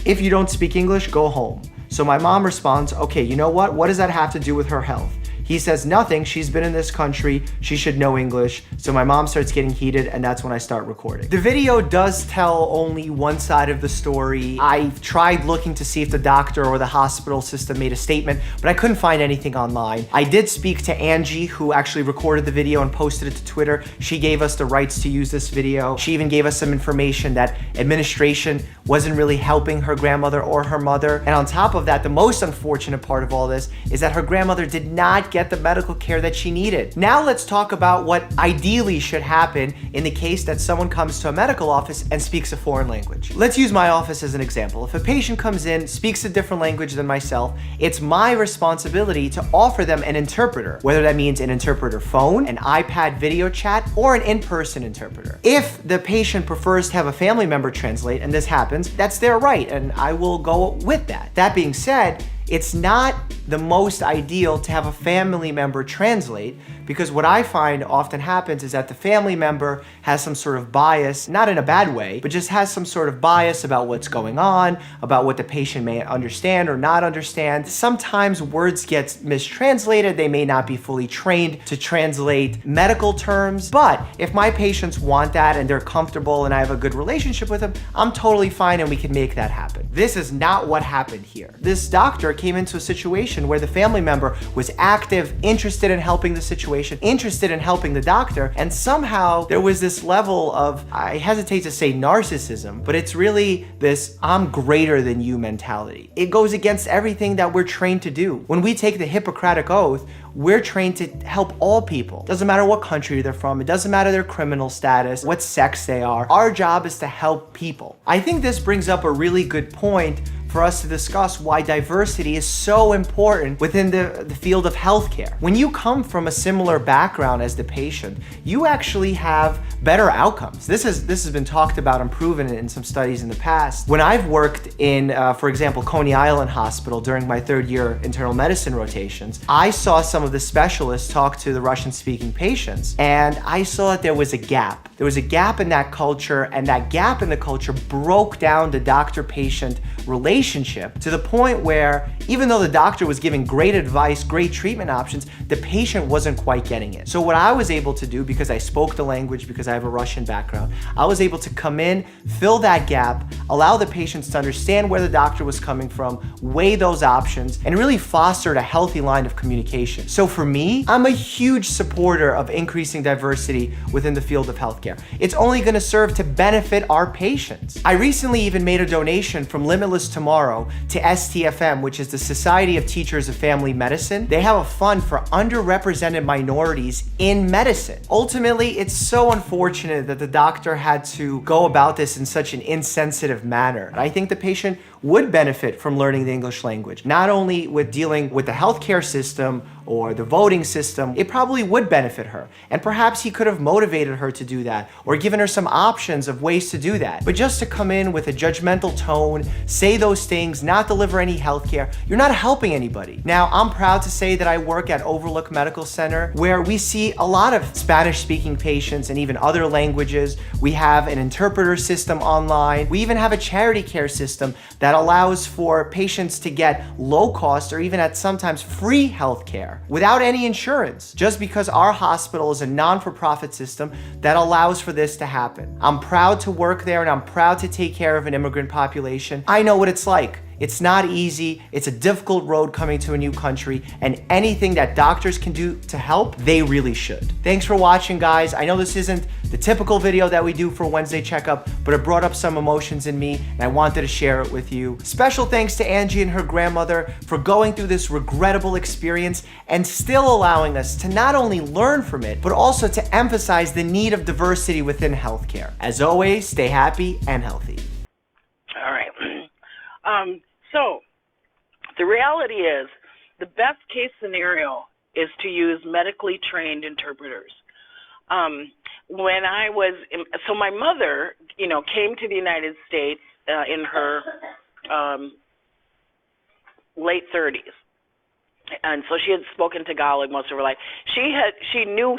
if you don't speak English, go home." So my mom responds, "Okay, you know what? What does that have to do with her health?" He says, "Nothing. She's been in this country. She should know English." So my mom starts getting heated, and that's when I start recording. The video does tell only one side of the story. I tried looking to see if the doctor or the hospital system made a statement, but I couldn't find anything online. I did speak to Angie, who actually recorded the video and posted it to Twitter. She gave us the rights to use this video. She even gave us some information that administration wasn't really helping her grandmother or her mother. And on top of that, the most unfortunate part of all this is that her grandmother did not get the medical care that she needed. Now let's talk about what ideally should happen in the case that someone comes to a medical office and speaks a foreign language. Let's use my office as an example. If a patient comes in, speaks a different language than myself, it's my responsibility to offer them an interpreter, whether that means an interpreter phone, an iPad video chat, or an in-person interpreter. If the patient prefers to have a family member translate, and this happens, that's their right, and I will go with that. That being said, it's not the most ideal to have a family member translate, because what I find often happens is that the family member has some sort of bias, not in a bad way, but just has some sort of bias about what's going on, about what the patient may understand or not understand. Sometimes words get mistranslated. They may not be fully trained to translate medical terms, but if my patients want that and they're comfortable and I have a good relationship with them, I'm totally fine and we can make that happen. This is not what happened here. This doctor came into a situation where the family member was active, interested in helping the situation, interested in helping the doctor, and somehow there was this level of, I hesitate to say narcissism, but it's really this I'm greater than you mentality. It goes against everything that we're trained to do. When we take the Hippocratic Oath, we're trained to help all people. Doesn't matter what country they're from, it doesn't matter their criminal status, what sex they are. Our job is to help people. I think this brings up a really good point for us to discuss why diversity is so important within the field of healthcare. When you come from a similar background as the patient, you actually have better outcomes. This has been talked about and proven in some studies in the past. When I've worked in, for example, Coney Island Hospital during my third year internal medicine rotations, I saw some of the specialists talk to the Russian-speaking patients, and I saw that there was a gap. There was a gap in that culture, and that gap in the culture broke down the doctor-patient relationship to the point where even though the doctor was giving great advice, great treatment options, the patient wasn't quite getting it. So what I was able to do, because I spoke the language, because I have a Russian background, I was able to come in, fill that gap, allow the patients to understand where the doctor was coming from, weigh those options, and really fostered a healthy line of communication. So for me, I'm a huge supporter of increasing diversity within the field of healthcare. It's only going to serve to benefit our patients. I recently even made a donation from Limitless Tomorrow to STFM, which is the Society of Teachers of Family Medicine. They have a fund for underrepresented minorities in medicine. Ultimately, it's so unfortunate that the doctor had to go about this in such an insensitive manner. I think the patient would benefit from learning the English language, not only with dealing with the healthcare system or the voting system. It probably would benefit her. And perhaps he could have motivated her to do that or given her some options of ways to do that. But just to come in with a judgmental tone, say those things, not deliver any healthcare, you're not helping anybody. Now, I'm proud to say that I work at Overlook Medical Center, where we see a lot of Spanish-speaking patients and even other languages. We have an interpreter system online. We even have a charity care system that allows for patients to get low cost or even at sometimes free healthcare without any insurance, just because our hospital is a non-for-profit system that allows for this to happen. I'm proud to work there and I'm proud to take care of an immigrant population. I know what it's like. It's not easy, it's a difficult road coming to a new country, and anything that doctors can do to help, they really should. Thanks for watching, guys. I know this isn't the typical video that we do for Wednesday Checkup, but it brought up some emotions in me, and I wanted to share it with you. Special thanks to Angie and her grandmother for going through this regrettable experience and still allowing us to not only learn from it, but also to emphasize the need of diversity within healthcare. As always, stay happy and healthy. All right. So the reality is the best case scenario is to use medically trained interpreters. When I was, so my mother, came to the United States in her late 30s. And so she had spoken Tagalog most of her life. She knew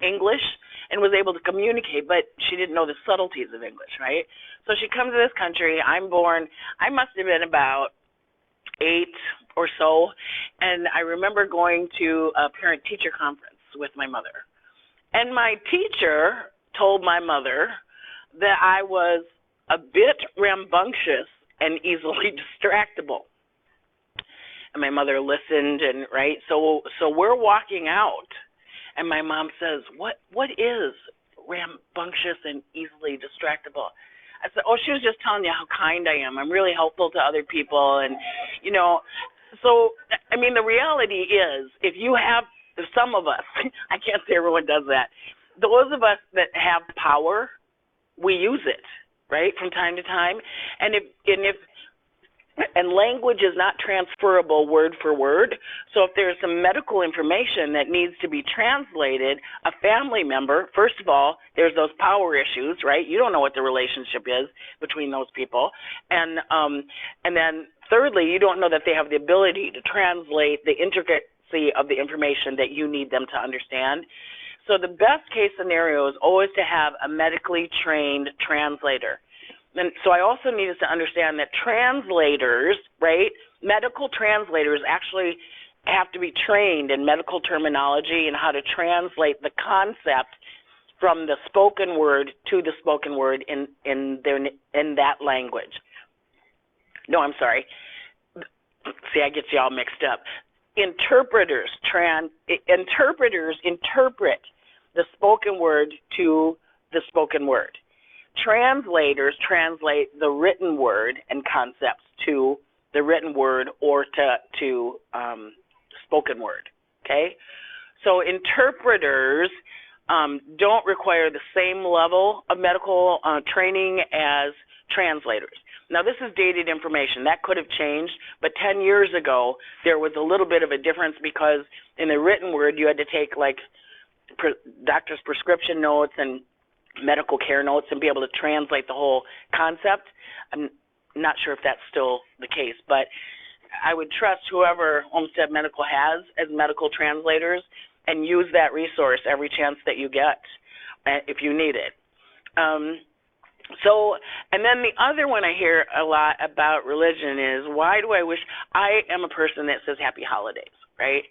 English and was able to communicate, but she didn't know the subtleties of English, right? So she comes to this country. I'm born, I must have been about 8 or so, and I remember going to a parent-teacher conference with my mother. And my teacher told my mother that I was a bit rambunctious and easily distractible. And my mother listened, and right, so we're walking out, and my mom says, "What is rambunctious and easily distractible?" I said, "Oh, she was just telling you how kind I am. I'm really helpful to other people." And so I mean, the reality is, if some of us, I can't say everyone does that. Those of us that have power, we use it, right, from time to time. And language is not transferable word for word. So if there's some medical information that needs to be translated, a family member, first of all, there's those power issues, right? You don't know what the relationship is between those people. And then thirdly, you don't know that they have the ability to translate the intricacy of the information that you need them to understand. So the best case scenario is always to have a medically trained translator. And so I also need us to understand that translators, right, medical translators actually have to be trained in medical terminology and how to translate the concept from the spoken word to the spoken word in that language. No, I'm sorry. See, I get you all mixed up. Interpreters interpret the spoken word to the spoken word. Translators translate the written word and concepts to the written word or to spoken word, okay? So interpreters don't require the same level of medical training as translators. Now, this is dated information. That could have changed, but 10 years ago, there was a little bit of a difference because in the written word, you had to take, like, doctor's prescription notes and medical care notes and be able to translate the whole concept. I'm not sure if that's still the case, but I would trust whoever Olmsted Medical has as medical translators and use that resource every chance that you get if you need it. And then the other one I hear a lot about religion is, why do I wish? I am a person that says happy holidays, right?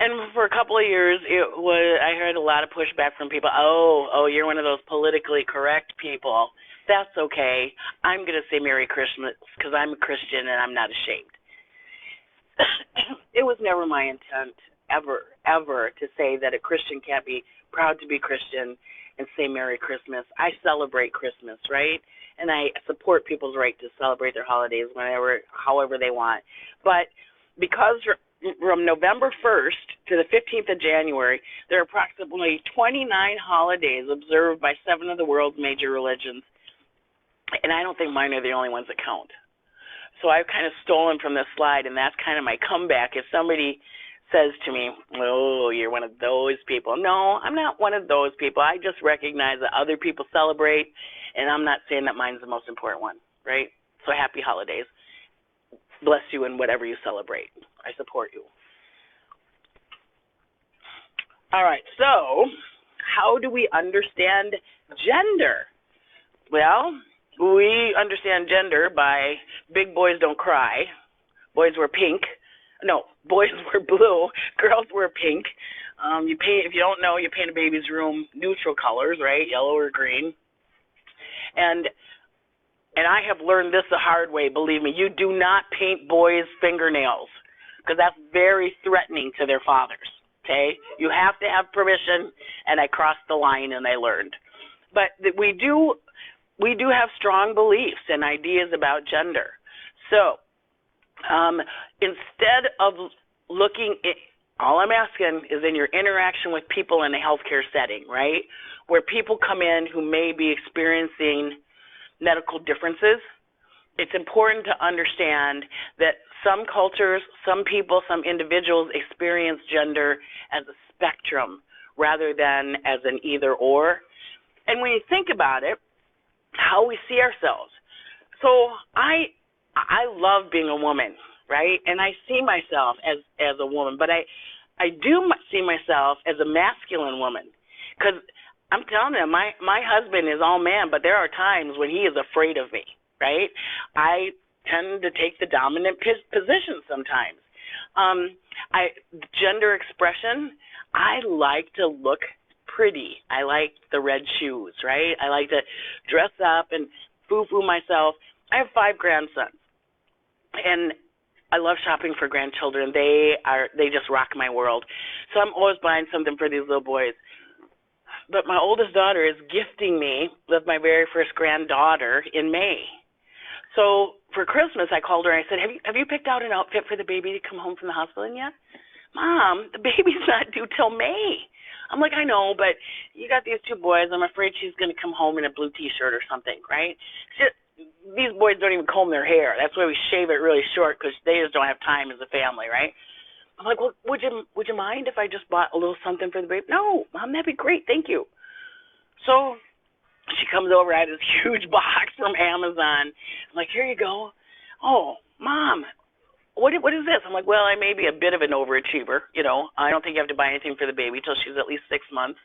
And for a couple of years, I heard a lot of pushback from people. Oh, you're one of those politically correct people. That's okay. I'm going to say Merry Christmas because I'm a Christian and I'm not ashamed. It was never my intent ever to say that a Christian can't be proud to be Christian and say Merry Christmas. I celebrate Christmas, right? And I support people's right to celebrate their holidays however they want. But because from November 1st to the 15th of January, there are approximately 29 holidays observed by 7 of the world's major religions. And I don't think mine are the only ones that count. So I've kind of stolen from this slide, and that's kind of my comeback. If somebody says to me, oh, you're one of those people. No, I'm not one of those people. I just recognize that other people celebrate, and I'm not saying that mine's the most important one, right? So happy holidays. Bless you in whatever you celebrate. I support you. All right, so how do we understand gender? Well, we understand gender by big boys don't cry, boys wear pink. No, boys wear blue, girls wear pink. If you don't know, you paint a baby's room neutral colors, right? Yellow or green. And and I have learned this the hard way, believe me, you do not paint boys' fingernails because that's very threatening to their fathers, okay? You have to have permission, and I crossed the line and I learned. But we do have strong beliefs and ideas about gender. So instead of looking at, all I'm asking is in your interaction with people in a healthcare setting, right, where people come in who may be experiencing medical differences, it's important to understand that some cultures, some people, some individuals experience gender as a spectrum rather than as an either or. And when you think about it, how we see ourselves. So I love being a woman, right? And I see myself as a woman, but I do see myself as a masculine woman because I'm telling you, my husband is all man, but there are times when he is afraid of me, right? I tend to take the dominant position sometimes. Gender expression, I like to look pretty. I like the red shoes, right? I like to dress up and foo-foo myself. I have 5 grandsons, and I love shopping for grandchildren. They just rock my world. So I'm always buying something for these little boys. But my oldest daughter is gifting me with my very first granddaughter in May. So for Christmas, I called her and I said, have you picked out an outfit for the baby to come home from the hospital yet? Mom, the baby's not due till May. I'm like, I know, but you got these 2 boys. I'm afraid she's going to come home in a blue T-shirt or something, right? These boys don't even comb their hair. That's why we shave it really short because they just don't have time as a family, right? I'm like, well, would you mind if I just bought a little something for the baby? No, Mom, that'd be great. Thank you. So she comes over. I had this huge box from Amazon. I'm like, here you go. Oh, Mom, what is this? I'm like, well, I may be a bit of an overachiever. You know, I don't think you have to buy anything for the baby till she's at least 6 months.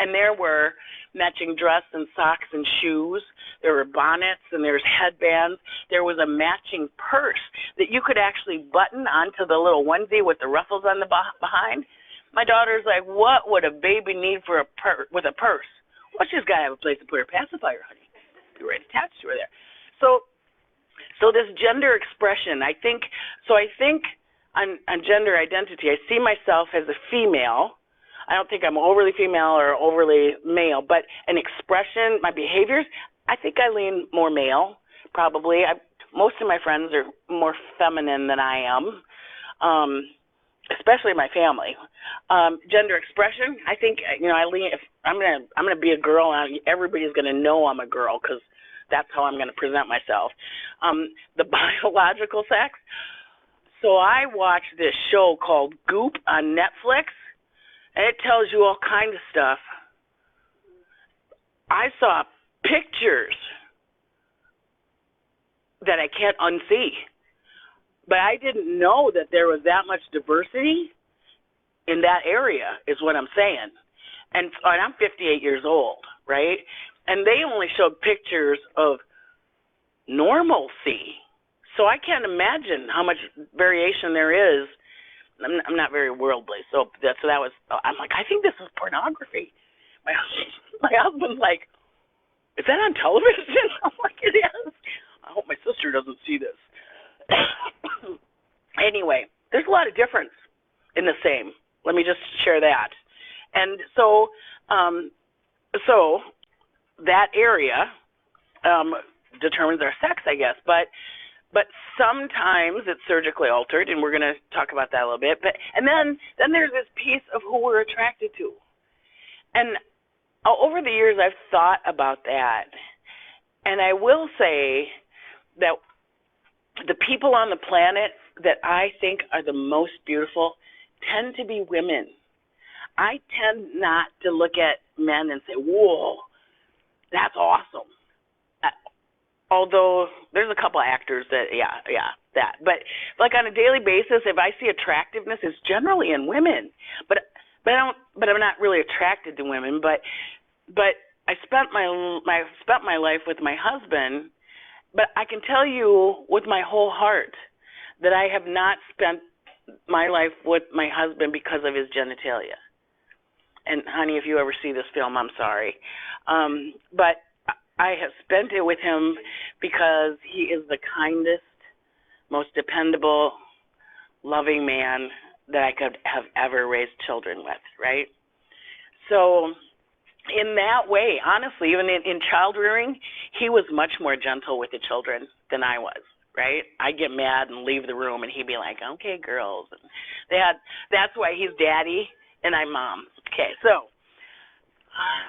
And there were matching dress and socks and shoes. There were bonnets and there's headbands. There was a matching purse that you could actually button onto the little onesie with the ruffles on the behind. My daughter's like, what would a baby need for with a purse? Well, she's got to have a place to put her pacifier, honey. You're right attached to her there. So this gender expression, I think on gender identity, I see myself as a female. I don't think I'm overly female or overly male, but an expression, my behaviors, I think I lean more male, probably. Most of my friends are more feminine than I am, especially my family. Gender expression, I think, I lean. If I'm gonna be a girl, everybody's gonna know I'm a girl because that's how I'm gonna present myself. The biological sex. So I watched this show called Goop on Netflix. And it tells you all kinds of stuff. I saw pictures that I can't unsee. But I didn't know that there was that much diversity in that area, is what I'm saying. And I'm 58 years old, right? And they only showed pictures of normalcy. So I can't imagine how much variation there is. I'm not very worldly, so that was. I'm like, I think this is pornography. My husband's like, is that on television? I'm like, it is. I hope my sister doesn't see this. Anyway, there's a lot of difference in the same. Let me just share that. And so that area determines our sex, I guess, but sometimes it's surgically altered, and we're going to talk about that a little bit. And then there's this piece of who we're attracted to. And over the years, I've thought about that. And I will say that the people on the planet that I think are the most beautiful tend to be women. I tend not to look at men and say, whoa, that's awesome. Although there's a couple of actors that, that. But like on a daily basis, if I see attractiveness, it's generally in women. But I'm not really attracted to women. But I spent my life with my husband. But I can tell you with my whole heart that I have not spent my life with my husband because of his genitalia. And honey, if you ever see this film, I'm sorry. But I have spent it with him because he is the kindest, most dependable, loving man that I could have ever raised children with, right? So in that way, honestly, even in child rearing, he was much more gentle with the children than I was, right? I'd get mad and leave the room, and he'd be like, okay, girls. And that's why he's daddy and I'm mom. Okay, so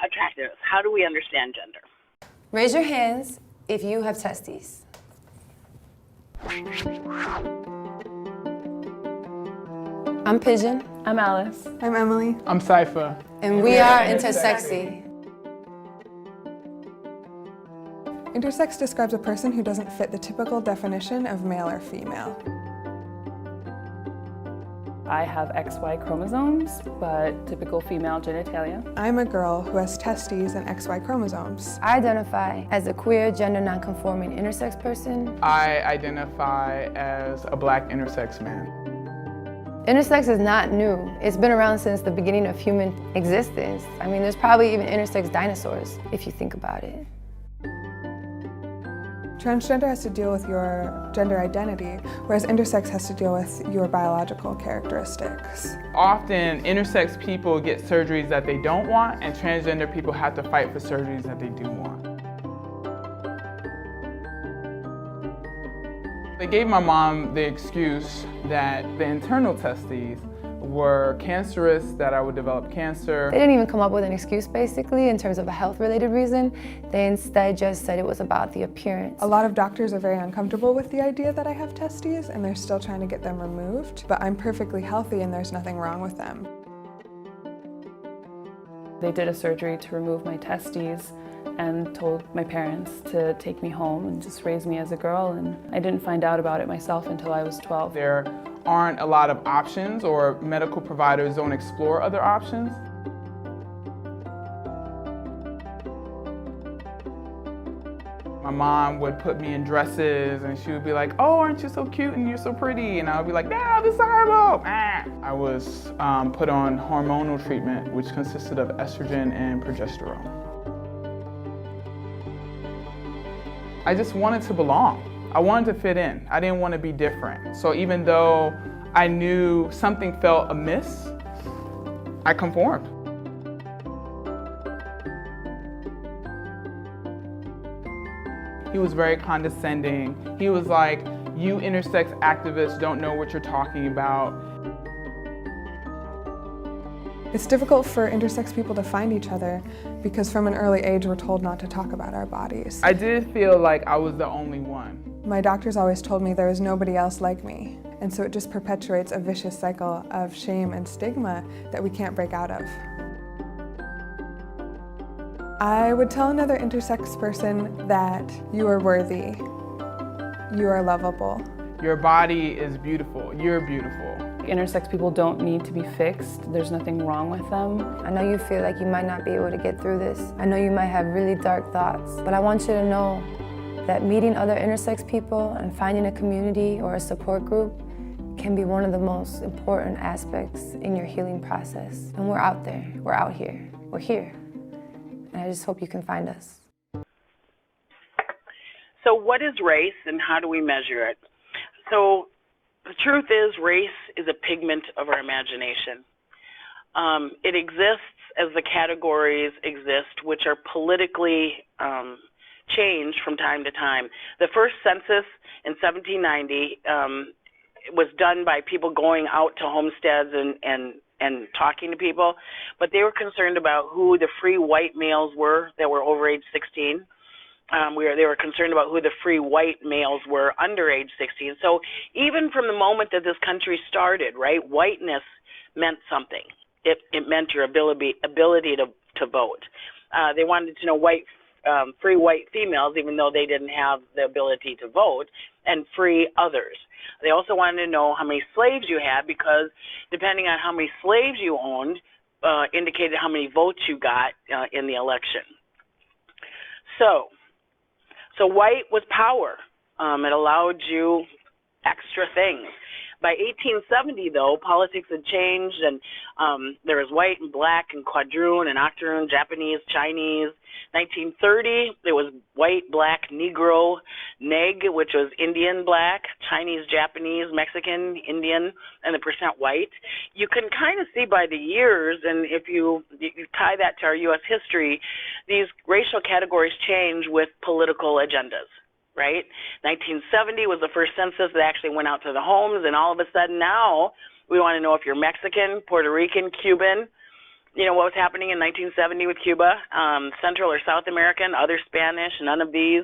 attractiveness. How do we understand gender? Raise your hands if you have testes. I'm Pigeon. I'm Alice. I'm Emily. I'm Cypher. And we are intersexy. Intersex describes a person who doesn't fit the typical definition of male or female. I have XY chromosomes, but typical female genitalia. I'm a girl who has testes and XY chromosomes. I identify as a queer, gender nonconforming intersex person. I identify as a black intersex man. Intersex is not new. It's been around since the beginning of human existence. I mean, there's probably even intersex dinosaurs, if you think about it. Transgender has to deal with your gender identity, whereas intersex has to deal with your biological characteristics. Often, intersex people get surgeries that they don't want, and transgender people have to fight for surgeries that they do want. They gave my mom the excuse that the internal testes were cancerous, that I would develop cancer. They didn't even come up with an excuse, basically, in terms of a health-related reason. They instead just said it was about the appearance. A lot of doctors are very uncomfortable with the idea that I have testes, and they're still trying to get them removed, but I'm perfectly healthy and there's nothing wrong with them. They did a surgery to remove my testes and told my parents to take me home and just raise me as a girl, and I didn't find out about it myself until I was 12. There aren't a lot of options, or medical providers don't explore other options. My mom would put me in dresses and she would be like, oh, aren't you so cute and you're so pretty? And I would be like, no, this is horrible. I was put on hormonal treatment, which consisted of estrogen and progesterone. I just wanted to belong. I wanted to fit in. I didn't want to be different. So even though I knew something felt amiss, I conformed. He was very condescending. He was like, you intersex activists don't know what you're talking about. It's difficult for intersex people to find each other because from an early age we're told not to talk about our bodies. I did feel like I was the only one. My doctors always told me there was nobody else like me, and so it just perpetuates a vicious cycle of shame and stigma that we can't break out of. I would tell another intersex person that you are worthy, you are lovable. Your body is beautiful, you're beautiful. Intersex people don't need to be fixed. There's nothing wrong with them. I know you feel like you might not be able to get through this. I know you might have really dark thoughts, but I want you to know that meeting other intersex people and finding a community or a support group can be one of the most important aspects in your healing process. And we're out there, we're out here, we're here. And I just hope you can find us. So what is race and how do we measure it? So the truth is race is a pigment of our imagination. It exists as the categories exist, which are politically changed from time to time. The first census in 1790 was done by people going out to homesteads and talking to people, but they were concerned about who the free white males were that were over age 16. They were concerned about who the free white males were under age 16. So even from the moment that this country started, right, whiteness meant something. It meant your ability to vote. They wanted to know free white females, even though they didn't have the ability to vote, and free others. They also wanted to know how many slaves you had, because depending on how many slaves you owned, indicated how many votes you got in the election. So white was power. It allowed you extra things. By 1870, though, politics had changed, and there was white and black and quadroon and octoroon, Japanese, Chinese. 1930, it was white, black, Negro, Neg, which was Indian black, Chinese, Japanese, Mexican, Indian, and the percent white. You can kind of see by the years, and if you tie that to our U.S. history, these racial categories change with political agendas, right? 1970 was the first census that actually went out to the homes, and all of a sudden now we want to know if you're Mexican, Puerto Rican, Cuban. You know, what was happening in 1970 with Cuba, Central or South American, other Spanish, none of these.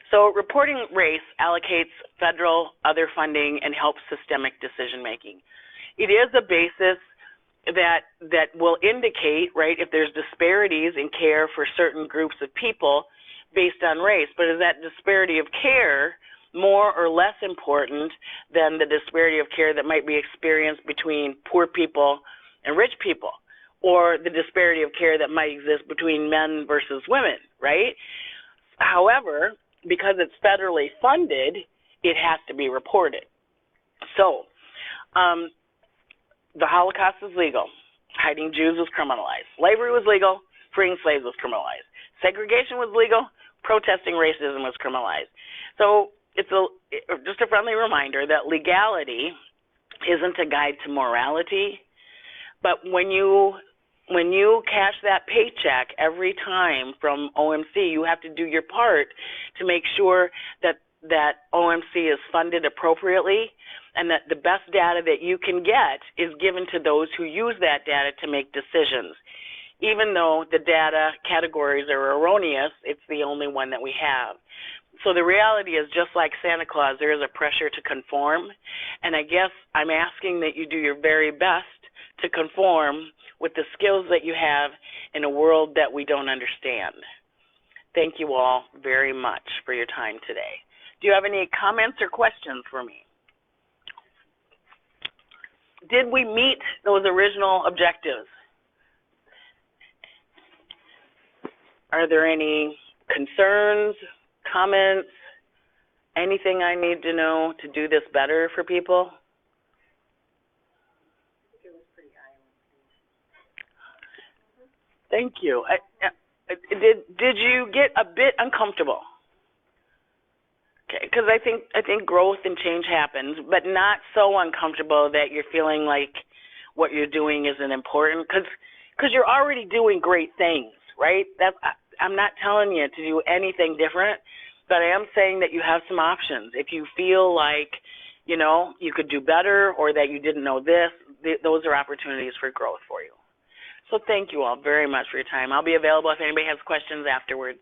So reporting race allocates federal, other funding, and helps systemic decision making. It is a basis that will indicate, right, if there's disparities in care for certain groups of people based on race, but is that disparity of care more or less important than the disparity of care that might be experienced between poor people and rich people, or the disparity of care that might exist between men versus women, right? However, because it's federally funded, it has to be reported. So, the Holocaust was legal. Hiding Jews was criminalized. Slavery was legal. Freeing slaves was criminalized. Segregation was legal. Protesting racism was criminalized. So it's just a friendly reminder that legality isn't a guide to morality. But when you cash that paycheck every time from OMC, you have to do your part to make sure that OMC is funded appropriately and that the best data that you can get is given to those who use that data to make decisions. Even though the data categories are erroneous, it's the only one that we have. So the reality is, just like Santa Claus, there is a pressure to conform, and I guess I'm asking that you do your very best to conform with the skills that you have in a world that we don't understand. Thank you all very much for your time today. Do you have any comments or questions for me? Did we meet those original objectives? Are there any concerns, comments, anything I need to know to do this better for people? Thank you. Did you get a bit uncomfortable? Okay, because I think growth and change happens, but not so uncomfortable that you're feeling like what you're doing isn't important, because you're already doing great things, right? I'm not telling you to do anything different, but I am saying that you have some options. If you feel like, you know, you could do better or that you didn't know this, those are opportunities for growth for you. So thank you all very much for your time. I'll be available if anybody has questions afterwards.